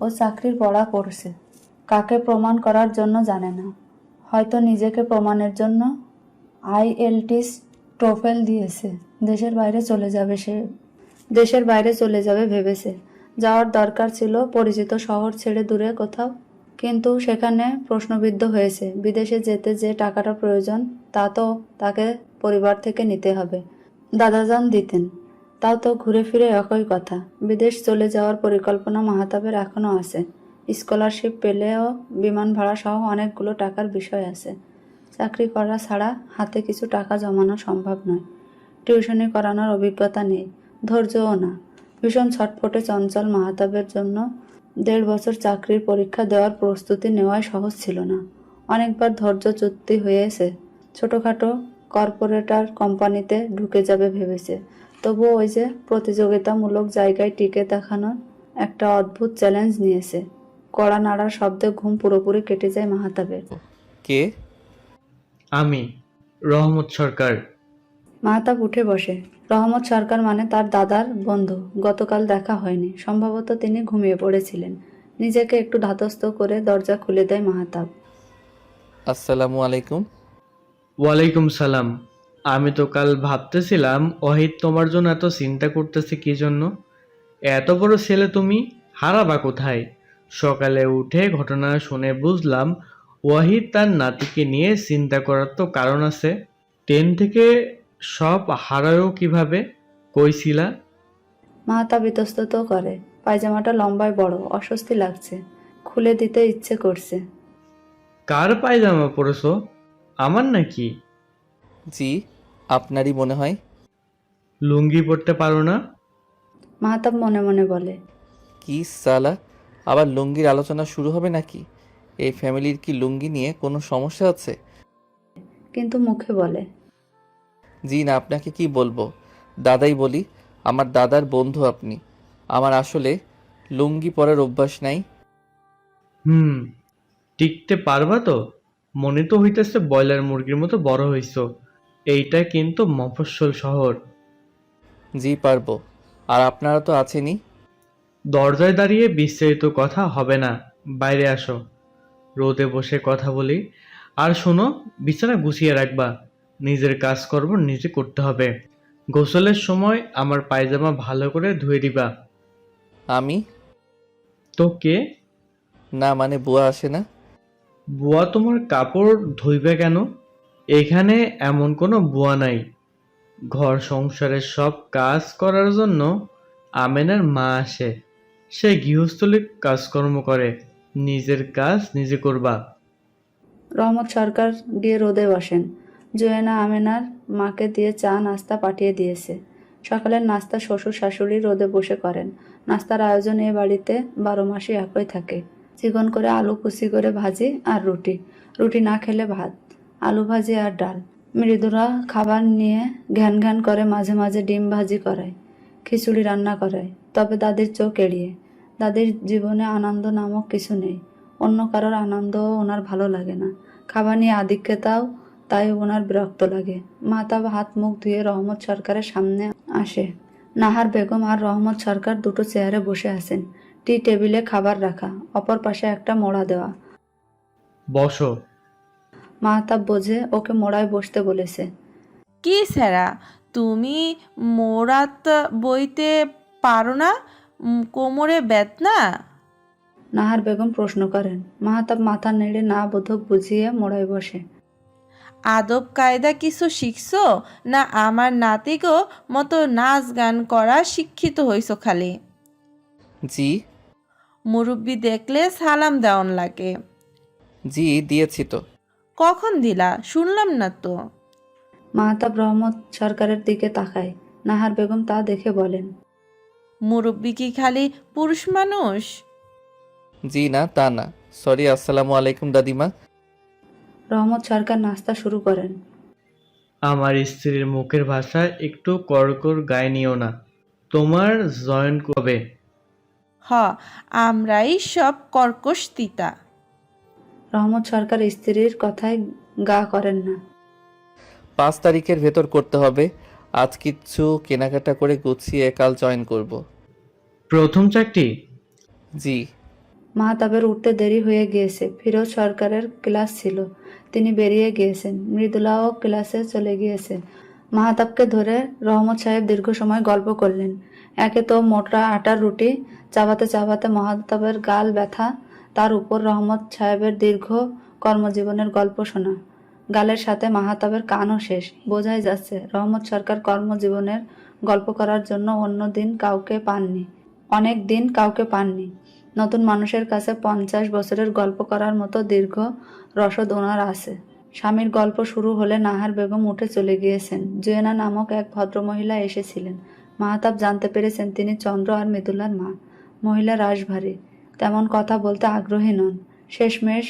ও চাকরির পড়া করছে। কাকে প্রমাণ করার জন্য জানে না, হয়তো নিজেকে প্রমাণের জন্য। IELTS টোফেল দিয়েছে। দেশের বাইরে চলে যাবে ভেবেছে। যাওয়ার দরকার ছিল পরিচিত শহর ছেড়ে দূরে কোথাও, কিন্তু সেখানে প্রশ্নবিদ্ধ হয়েছে। বিদেশে যেতে যে টাকাটা প্রয়োজন তা তো তাকে পরিবার থেকে নিতে হবে। দাদাজান দিতেন, তাও তো ঘুরে ফিরে একই কথা। বিদেশ চলে যাওয়ার পরিকল্পনা মাহতাবের এখনও আছে। স্কলারশিপ পেলেও বিমান ভাড়া সহ অনেকগুলো টাকার বিষয় আছে। চাকরি করা ছাড়া হাতে কিছু টাকা জমানো সম্ভব নয়। টিউশনি করানোর অভিজ্ঞতা নেই, ধৈর্যও না। ভীষণ ছটফটে চঞ্চল মাহতাবের জন্য 1.5 বছর চাকরির পরীক্ষা দেওয়ার প্রস্তুতি নেওয়াই সহজ ছিল না। অনেকবার ধৈর্যচ্যুতি হয়েছে। ছোটোখাটো কর্পোরেটার কোম্পানিতে ঢুকে যাবে ভেবেছে। তবুও ওই যে প্রতিযোগিতামূলক জায়গায় টিকে দেখানোর একটা অদ্ভুত চ্যালেঞ্জ নিয়েছে। কড়া নাড়ার শব্দে ঘুম পুরোপুরি কেটে যায় মাহতাবের। কে? আমি রহমত সরকার। মাহতাব উঠে বসে। রহমত সরকার মানে তার দাদার বন্ধু। গতকাল দেখা হয়নি, সম্ভবত তিনি ঘুমিয়ে পড়েছিলেন। নিজেকে একটু ধাতস্থ করে দরজা খুলে দেয় মাহতাব। আসসালামু আলাইকুম। ওয়ালাইকুম সালাম। আমি তো কাল ভাবতেছিলাম ওয়াহিদ তোমার জন্য এত চিন্তা করতেছে কি জন্য। এত বড় ছেলে তুমি হারাবা কোথায়? সকালে উঠে ঘটনা শুনে বুঝলাম ওয়াহিদ তার নাতিকে নিয়ে চিন্তা করার তো কারণ আছে। 10 থেকে সব হারায়ও কিভাবে? কইছিলা? মাহতাব ইতস্তত করে। পায়জামাটা লম্বায় বড়, অস্বস্তি লাগছে। খুলে দিতে ইচ্ছে করছে। কার পায়জামা পরেছো? আমার নাকি? জি, আপনারই মনে হয়। লুঙ্গি পরতে পারো না? মাহতাব মনে মনে বলে। কি সালা, আবার লুঙ্গির আলোচনা শুরু হবে নাকি? এই ফ্যামিলির কি লুঙ্গি নিয়ে কোনো সমস্যা আছে? কিন্তু মুখে বলে। জি না, আপনাকে কি বলবো, দাদাই বলি। আমার দাদার বন্ধু আপনি। আমার আসলে লুঙ্গি পরার অভ্যাস নাই। হুম, টিকতে পারবা তো? মনে তো হইতেছে ব্রয়লার মুরগির মতো বড় হইছো। এইটা কিন্তু মফস্বল শহর। জি পারবো। আর আপনারা তো আছেনই। দরজায় দাঁড়িয়ে বিস্তারিত কথা হবে না, বাইরে আসো, রোদে বসে কথা বলি। আর শোনো, বিছানা গুছিয়ে রাখবা। নিজের কাজকর্ম নিজে করতে হবে। গোসলের সময় আমার পায়জামা ভালো করে ধুয়ে দিবা। আমি? তো কে? না মানে বুয়া আসে না। বুয়া তোমার কাপড় ধুইবে কেন? এখানে এমন কোনো বুয়া নাই। ঘর সংসারের সব কাজ করার জন্য আমেনার মা আসে। সে গৃহস্থলী কাজকর্ম করে। নিজের কাজ নিজে করবা। রহমত সরকার গিয়ে রোদে বসেন। জোয়েনা আমেনার মাকে দিয়ে চা নাস্তা পাঠিয়ে দিয়েছে। সকালের নাস্তা শ্বশুর শাশুড়ি রোদে বসে করেন। নাস্তার আয়োজন এ বাড়িতে 12 মাসই একই থাকে। চিকন করে আলু কুচি করে ভাজি আর রুটি, রুটি না খেলে ভাত, আলু ভাজি আর ডাল। মৃদুরা খাবার নিয়ে ঘ্যান ঘ্যান করে, মাঝে মাঝে ডিম ভাজি করায়, খিচুড়ি রান্না করায়, তবে দাদির চোখ এড়িয়ে। দাদির জীবনে আনন্দ নামক কিছু নেই। অন্য কারোর আনন্দও ওনার ভালো লাগে না। খাবার নিয়ে আধিক্যতাও তাই ওনার বিরক্ত লাগে। মাতা হাত মুখ ধুয়ে রহমত সরকারের সামনে আসে। নাহার বেগম আর রহমত সরকার দুটো চেয়ারে বসে আছেন। টি টেবিলে খাবার রাখা, অপর পাশে একটা মোড়া দেওয়া। বসো। মাহতাব বোঝে ওকে মোড়ায় বসতে বলেছে। কি স্যারা, তুমি মোরাত বইতে পারো না? কোমরে বেদনা? নাহার বেগম প্রশ্ন করেন। মাহতাব মাথা নেড়ে না বোধক বুঝিয়ে মোড়ায় বসে। আদব কায়দা কিছু শিখছো, না আমার নাতিগো মতো নাচ গান করা শিক্ষিত হইছো খালি? জি। মুরব্বি দেখলে সালাম দেওয়ান লাগে। জি দিয়েছি তো। কখন দিলা? শুনলাম না তো। মাহতাব রহমত সরকারের দিকে তাকায়। নাহার বেগম তা দেখে বলেন, মুরব্বি কি খালি পুরুষ মানুষ? জি না তা না, সরি। আসসালামু আলাইকুম দাদিমা। রহমত সরকার নাস্তা শুরু করেন। আমার স্ত্রীর মুখের ভাষা একটু কড়কড় গায়ে নিও না। তোমার জয়েন কবে? হ, আমরাই সব কর্কশ তিতা। রহমত সরকার স্ত্রীর কথায় গা করেন না। 5 তারিখের ভেতর করতে হবে। আজ কিচ্ছু কেনাকাটা করে গুছিয়ে কাল জয়েন করব। প্রথম চাকরি? জি। মাহতাবের উঠতে দেরি হয়ে গিয়েছে। ফিরোজ সরকারের ক্লাস ছিল, তিনি বেরিয়ে গিয়েছেন। মৃদুলাও ক্লাসে চলে গিয়েছে। মাহতাবকে ধরে রহমত সাহেব দীর্ঘ সময় গল্প করলেন। একে তো মোটা আটার রুটি চাবাতে চাবাতে মাহতাবের গাল ব্যথা, তার উপর রহমত সাহেবের দীর্ঘ কর্মজীবনের গল্প শোনা। গালের সাথে মাহতাবের কানও শেষ। বোঝাই যাচ্ছে রহমত সরকার কর্মজীবনের গল্প করার জন্য অনেক দিন কাউকে পাননি। নতুন মানুষের কাছে 50 বছরের গল্প করার মতো দীর্ঘ রসদ ওনার আছে। স্বামীর গল্প শুরু হলে নাহার বেগম উঠে চলে গিয়েছেন। জুয়েনা নামক এক ভদ্রমহিলা এসেছিলেন। মাহতাব জানতে পেরেছেন তিনি চন্দ্র আর মৃদুলার মা। মহিলা রাশভারী, তেমন কথা বলতে আগ্রহী নন। শেষমেশ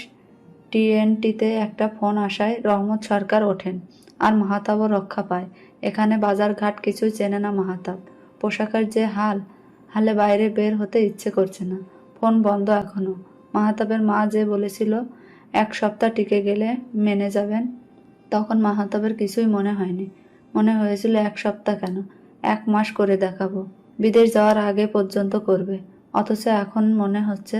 টিএনটিতে একটা ফোন আসায় রহমত সরকার ওঠেন, আর মাহতাবও রক্ষা পায়। এখানে বাজারঘাট কিছুই চেনে না মাহতাব। পোশাকের যে হালে বাইরে বের হতে ইচ্ছে করছে না। ফোন বন্ধ এখনো। মাহতাবের মা যে বলেছিল 1 সপ্তাহ টিকে গেলে মেনে যাবেন, তখন মাহতাবের কিছুই মনে হয়নি। মনে হয়েছিল 1 সপ্তাহ কেন, 1 মাস করে দেখাবো, বিদেশ যাওয়ার আগে পর্যন্ত করবে। অথচ এখন মনে হচ্ছে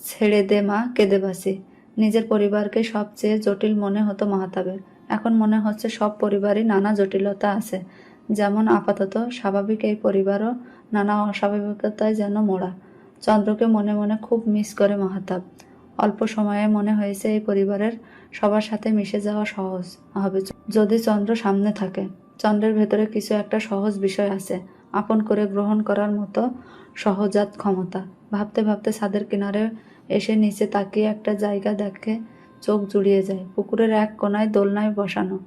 ছেড়ে দে মা, কেঁদে বাঁচি। নিজের পরিবারকে সবচেয়ে জটিল মনে হতো মাহতাবের। এখন মনে হচ্ছে সব পরিবারই নানা জটিলতা আছে। যেমন আপাতত স্বাভাবিক এই পরিবারও নানা অস্বাভাবিকতায় যেন মোড়া। চন্দ্রকে মনে মনে খুব মিস করে মাহতাব। অল্প সময়ে মনে হয়েছে এই পরিবারের সবার সাথে মিশে যাওয়া সহজ হবে যদি চন্দ্র সামনে থাকে। চন্দ্রের ভেতরে কিছু একটা সহজ বিষয় আছে, আপন করে গ্রহণ করার মতো সহজাত ক্ষমতা। ভাবতে ভাবতে ছাদের কিনারে এসে নিচে তাকিয়ে একটা জায়গা দেখে চোখ জুড়িয়ে যায়। পুকুরের এক কোনায় দোলনায় বসানো,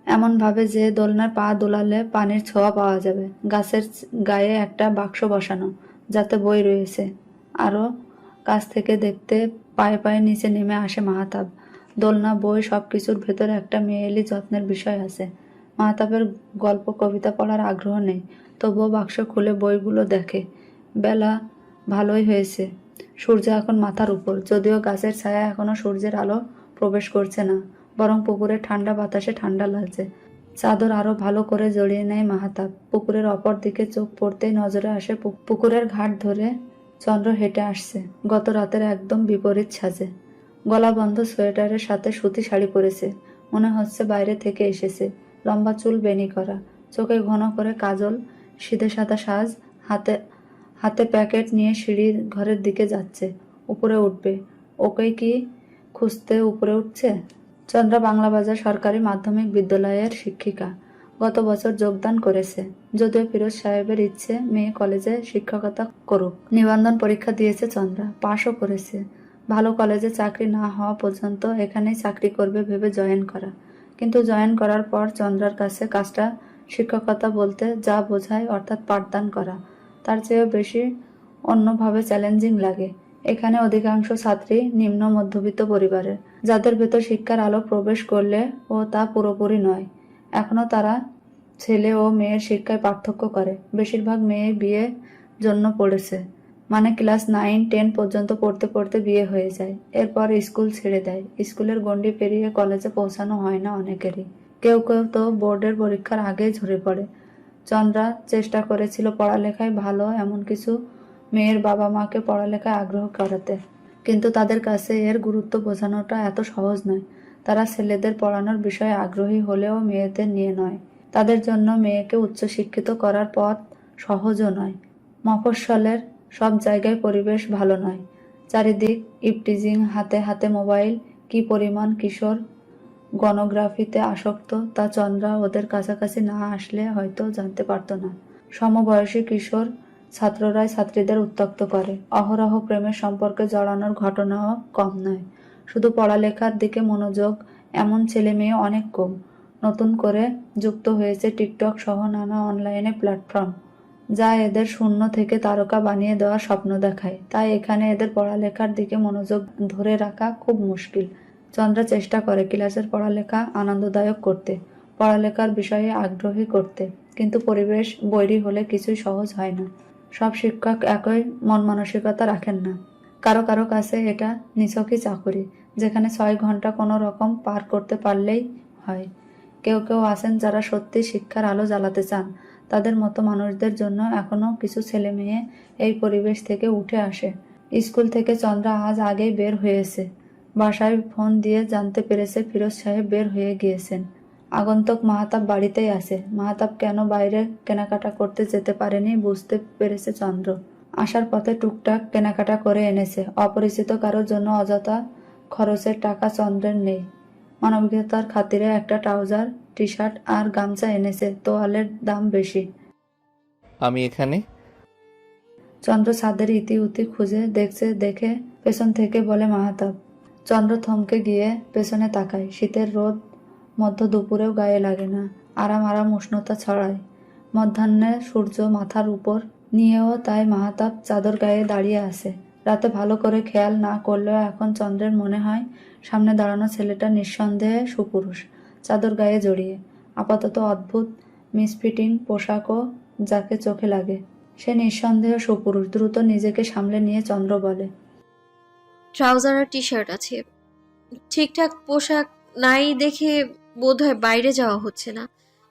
এমন ভাবে যে দোলনার পা দোলালে পানির ছোঁয়া পাওয়া যাবে। গাছের গায়ে একটা বাক্স বসানো, যাতে বই রয়েছে। আরও কাছ থেকে দেখতে পায়ে পায়ে নিচে নেমে আসে মাহতাব। দোলনা, বই, সবকিছুর ভেতরে একটা মেয়েলি যত্নের বিষয় আছে। মাহতাবের গল্প কবিতা পড়ার আগ্রহ নেই, তবুও বাক্স খুলে বইগুলো দেখে। বেলা ভালোই হয়েছে, সূর্য এখন মাথার উপর, যদিও গাছের ছায়া এখনো সূর্যের আলো প্রবেশ করছে না, বরং পুকুরের ঠান্ডা বাতাসে ঠান্ডা লাগছে। চাদর আরো ভালো করে জড়িয়ে নেয় মাহতাব। পুকুরের অপর দিকে চোখ পড়তেই নজরে আসে পুকুরের ঘাট ধরে চন্দ্র হেঁটে আসছে, গত রাতের একদম বিপরীত সাজে। গলা বন্ধ সোয়েটারের সাথে সুতি শাড়ি পরেছে, মনে হচ্ছে বাইরে থেকে এসেছে। লম্বা চুল বেনি করা, চোখে ঘন করে কাজল, সিধে সাদা সাজ, হাতে হাতে প্যাকেট নিয়ে সিঁড়ির ঘরের দিকে যাচ্ছে। উপরে উঠবে, ওকে কি খুঁজতে উপরে উঠছে? চন্দ্রা বাংলাবাজার সরকারি মাধ্যমিক বিদ্যালয়ের শিক্ষিকা, গত বছর যোগদান করেছে। যদিও ফিরোজ সাহেবের ইচ্ছে মেয়ে কলেজে শিক্ষকতা করুক। নিবন্ধন পরীক্ষা দিয়েছে চন্দ্রা, পাশও করেছে। ভালো কলেজে চাকরি না হওয়া পর্যন্ত এখানেই চাকরি করবে ভেবে জয়েন করা। কিন্তু জয়েন করার পর চন্দ্রার কাছে কাজটা শিক্ষকতা বলতে যা বোঝায়, অর্থাৎ পাঠদান করা, তার চেয়েও বেশি অন্যভাবে চ্যালেঞ্জিং লাগে। এখানে অধিকাংশ ছাত্রী নিম্ন মধ্যবিত্ত পরিবারের, যাদের ভেতর শিক্ষার আলো প্রবেশ করলে ও তা পুরোপুরি নয়। এখনো তারা ছেলে ও মেয়ের শিক্ষায় পার্থক্য করে। বেশিরভাগ মেয়ে বিয়ে জন্য পড়েছে, মানে ক্লাস 9-10 পর্যন্ত পড়তে পড়তে বিয়ে হয়ে যায়, এরপর স্কুল ছেড়ে দেয়। স্কুলের গণ্ডি পেরিয়ে কলেজে পৌঁছানো হয় না অনেকেরই, কেউ কেউ তো বোর্ডের পরীক্ষার আগেই ঝরে পড়ে। চন্দ্রা চেষ্টা করেছিল পড়ালেখায় ভালো এমন কিছু মেয়ের বাবা মাকে পড়ালেখায় আগ্রহ করাতে, কিন্তু তাদের কাছে এর গুরুত্ব বোঝানোটা এত সহজ নয়। তারা ছেলেদের পড়ানোর বিষয়ে আগ্রহী হলেও মেয়েদের নিয়ে নয়। তাদের জন্য মেয়েকে উচ্চশিক্ষিত করার পথ সহজও নয়। মফস্বলের সব জায়গায় পরিবেশ ভালো নয়, চারিদিক ইপটিজিং, হাতে হাতে মোবাইল। কি পরিমাণ কিশোর গণগ্রাফিতে আসক্ত তা চন্দ্রা ওদের কাছাকাছি না আসলে হয়তো জানতে পারত না। সমবয়সী কিশোর ছাত্ররাই ছাত্রীদের উত্ত্যক্ত করে। অহরহ প্রেমের সম্পর্কে জড়ানোর ঘটনাও কম নয়। শুধু পড়ালেখার দিকে মনোযোগ এমন ছেলে মেয়ে অনেক কম। নতুন করে যুক্ত হয়েছে টিকটক সহ নানা অনলাইনে প্ল্যাটফর্ম, যা এদের শূন্য থেকে তারকা বানিয়ে দেওয়ার স্বপ্ন দেখায়। তাই এখানে এদের পড়ালেখার দিকে মনোযোগ ধরে রাখা খুব মুশকিল। চন্দ্রা চেষ্টা করে ক্লাসের পড়ালেখা আনন্দদায়ক করতে, পড়ালেখার বিষয়ে আগ্রহী করতে, কিন্তু পরিবেশ বৈরী হলে কিছুই সহজ হয় না। সব শিক্ষক একই মন মানসিকতা রাখেন না। কারো কারো কাছে এটা নিছকই চাকুরি, যেখানে 6 ঘন্টা কোনো রকম পার করতে পারলেই হয়। কেউ কেউ আছেন যারা সত্যি শিক্ষার আলো জ্বালাতে চান। তাদের মতো মানুষদের জন্য এখনো কিছু ছেলে মেয়ে এই পরিবেশ থেকে উঠে আসে। স্কুল থেকে চন্দ্রা আজ আগেই বের হয়েছে। বাসায় ফোন দিয়ে জানতে পেরেছে ফিরোজ সাহেব বের হয়ে গিয়েছেন। আগন্তুক মাহতাব বাড়িতেই আছে। মাহতাব কেন বাইরে কেনাকাটা করতে যেতে পারেনি বুঝতে পেরেছে চন্দ্র। আসার পথে টুকটাক কেনাকাটা করে এনেছে। অপরিচিত কারোর জন্য অযথা খরচের টাকা চন্দ্রের নেই। মানবিকতার খাতিরে একটা ট্রাউজার, টি শার্ট আর গামছা এনেছে, তোয়ালের দাম বেশি। আমি এখানে? চন্দ্র ছাদের ইতি উতি খুঁজে দেখছে দেখে পেছন থেকে বলে মাহতাব। চন্দ্র থমকে গিয়ে পেছনে তাকায়। শীতের রোদ মধ্য দুপুরেও গায়ে লাগে না, আরাম আরাম উষ্ণতা ছড়ায়। মধ্যাহ্নে সূর্য মাথার উপর নিয়েও তাই মাহতাব চাদর গায়ে দাঁড়িয়ে আছে। রাতে ভালো করে খেয়াল না করলেও এখন চন্দ্রের মনে হয় সামনে দাঁড়ানো ছেলেটা নিঃসন্দেহে সুপুরুষ, চাদর গায়ে জড়িয়ে। আপাতত অদ্ভুত মিসফিটিং পোশাকও যাকে চোখে লাগে, সে নিঃসন্দেহে সুপুরুষ। দ্রুত নিজেকে সামলে নিয়ে চন্দ্র বলে, ট্রাউজার আর টি শার্ট আছে, ঠিকঠাক পোশাক নাই দেখে বোধহয় বাইরে যাওয়া হচ্ছে না।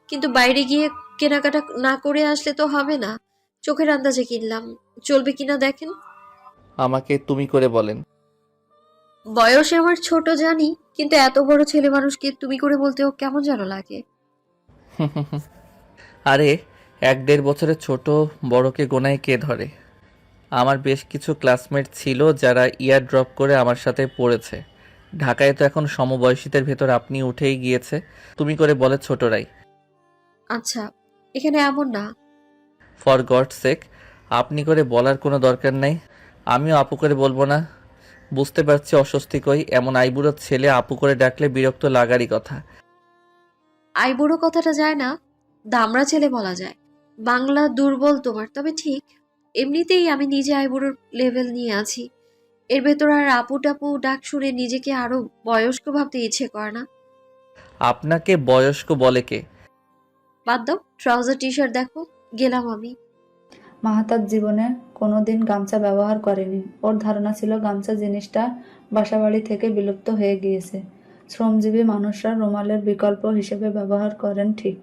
কিন্তু বাইরে গিয়ে কেনাকাটা না করে আসলে তো হবে না। চোখের আন্দাজে কিনলাম, চলবে কিনা দেখেন। আমাকে তুমি করে বলেন। বয়সে আমার ছোট জানি, কিন্তু এত বড় ছেলে মানুষকে তুমি করে বলতেও কেমন যেন লাগে। আরে 1-1.5 বছরের ছোট বড়কে গোনায় কে ধরে? আমার বেশ কিছু ক্লাসমেট ছিল যারা ইয়ার ড্রপ করে আমার সাথে পড়েছে। ঢাকায় তো এখন সমবয়সীদের ভেতর আপনি উঠেই গিয়েছে, তুমি করে বলে ছোটরাই। আচ্ছা, এখানে এমন না। ফর গড সেক, আপনি করে বলার কোনো দরকার নাই। আমিও আপু করে বলবো না। বুঝতে পারছি অস্বস্তিকই, এমন আইবুড়ো ছেলে আপু করে ডাকলে বিরক্ত লাগারই কথা। আইবুড়ো কথাটা যায় না, দামড়া ছেলে বলা যায়। বাংলা দুর্বল তোমার, তবে ঠিক। এমনিতেই আমি নিজে আইবুড়োর লেভেল নিয়ে আছি, এর ভেতর আর আপু টাপু ডাক শুনে নিজেকে আরো বয়স্ক ভাবতে ইচ্ছে করে না। আপনাকে বয়স্ক বলে কে? বাদ দাও, ট্রাউজার টি শার্ট দেখো, গেলাম আমি। মাহাতাব জীবনে কোনোদিন গামছা ব্যবহার করেনি। ওর ধারণা ছিল গামছা জিনিসটা বাসাবাড়ি থেকে বিলুপ্ত হয়ে গিয়েছে। শ্রমজীবী মানুষরা রুমালের বিকল্প হিসেবে ব্যবহার করেন ঠিক,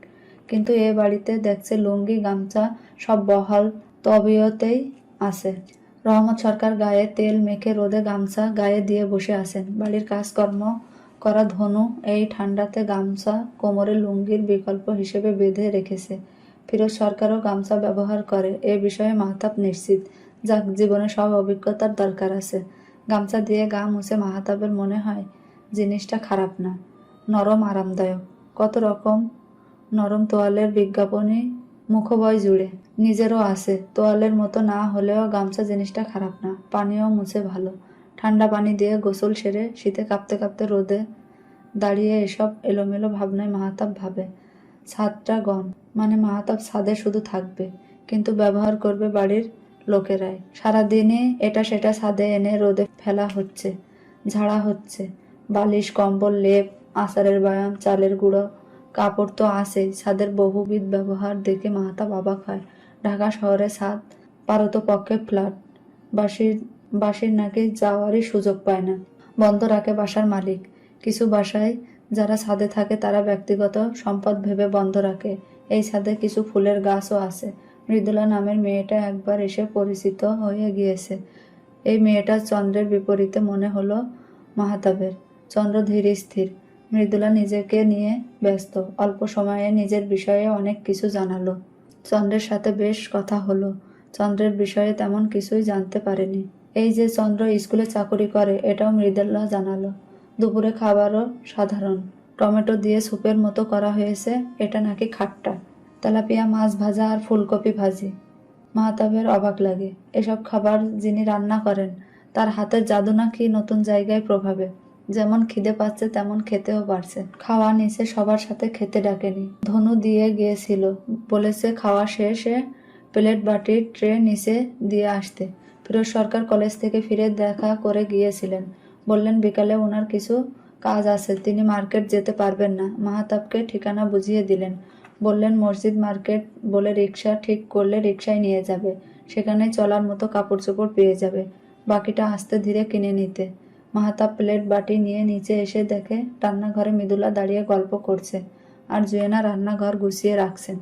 কিন্তু এ বাড়িতে দেখছে লুঙ্গি গামছা সব বহাল তবিয়তেই আছে। রহমত সরকার গায়ে তেল মেখে রোদে গামছা গায়ে দিয়ে বসে আছেন। বাড়ির কাজকর্ম করা ধনু এই ঠান্ডাতে গামছা কোমরে লুঙ্গির বিকল্প হিসেবে বেঁধে রেখেছে। ফিরোজ সরকারও গামছা ব্যবহার করে, এ বিষয়ে মাহতাব নিশ্চিত। যাক, জীবনে সব অভিজ্ঞতার দরকার আছে। গামছা দিয়ে গা মুছে মাহতাবের মনে হয় জিনিসটা খারাপ না, নরম আরামদায়ক। কত রকম নরম তোয়ালের বিজ্ঞাপনই মুখবয় জুড়ে, নিজেরও আছে। তোয়ালের মতো না হলেও গামছা জিনিসটা খারাপ না, পানিও মুছে ভালো। ঠান্ডা পানি দিয়ে গোসল সেরে শীতে কাঁপতে কাঁপতে রোদে দাঁড়িয়ে এসব এলোমেলো ভাবনায় মাহতাব ভাবে ছাদটা গন, মানে মাহতাব ছাদে শুধু থাকবে, কিন্তু ব্যবহার করবে বাড়ির লোকেরাই। সারাদিনই এটা সেটা ছাদে এনে রোদে ফেলা হচ্ছে, ঝাড়া হচ্ছে। বালিশ, কম্বল, লেপ, আচারের বয়াম, চালের গুঁড়ো, কাপড় তো আছেই। ছাদের বহুবিধ ব্যবহার দেখে মাহতাব অবাক হয়। ঢাকা শহরে ছাদ পারতপক্ষে ফ্ল্যাট, বাসির নাকি যাওয়ারই সুযোগ পায় না, বন্ধ রাখে বাসার মালিক। কিছু বাসায় যারা ছাদে থাকে তারা ব্যক্তিগত সম্পদ ভেবে বন্ধ রাখে। এই ছাদে কিছু ফুলের গাছও আছে। মৃদুলা নামের মেয়েটা একবার এসে পরিচিত হয়ে গিয়েছে। এই মেয়েটা চন্দ্রের বিপরীতে মনে হলো মাহতাবের। চন্দ্র ধীর স্থির, মৃদুলা নিজেকে নিয়ে ব্যস্ত। অল্প সময়ে নিজের বিষয়ে অনেক কিছু জানালো। চন্দ্রের সাথে বেশ কথা হলো। চন্দ্রের বিষয়ে তেমন কিছুই জানতে পারেনি। এই যে চন্দ্র স্কুলে চাকরি করে এটাও মৃদুলা জানালো। দুপুরে খাবারও সাধারণ, টমেটো দিয়ে স্যুপের মতো করা হয়েছে, এটা নাকি খাট্টা। তেলাপিয়া মাছ ভাজা আর ফুলকপি ভাজি। মাহতাবের অবাক লাগে। এসব খাবার যিনি রান্না করেন তার হাতের জাদু নাকি নতুন জায়গায় প্রভাবে। যেমন খিদে পাচ্ছে তেমন খেতেও পারছে। খাওয়া নিচে সবার সাথে খেতে ডাকেনি, ধনু দিয়ে গিয়েছিল, বলেছে খাওয়া শেষে প্লেট বাটির ট্রে নিচে দিয়ে আসতে। ফিরোজ সরকার কলেজ থেকে ফিরে দেখা করে গিয়েছিলেন। বললেন বিকালে ওনার কিছু কাজ আছে, তিনি মার্কেট যেতে পারবেন না। মাহতাবকে ঠিকানা বুঝিয়ে দিলেন। বললেন মসজিদ মার্কেট বলে রিক্সা ঠিক করলে রিক্সায় নিয়ে যাবে, সেখানে চলার মতো কাপড় চোপড় পেয়ে যাবে, বাকিটা আস্তে ধীরে কিনে নিতে। মাহতাব প্লেট বাটি নিয়ে নিচে এসে দেখে রান্নাঘরে মৃদুলা দাঁড়িয়ে গল্প করছে আর জুয়েনা রান্নাঘর গুছিয়ে রাখছেন।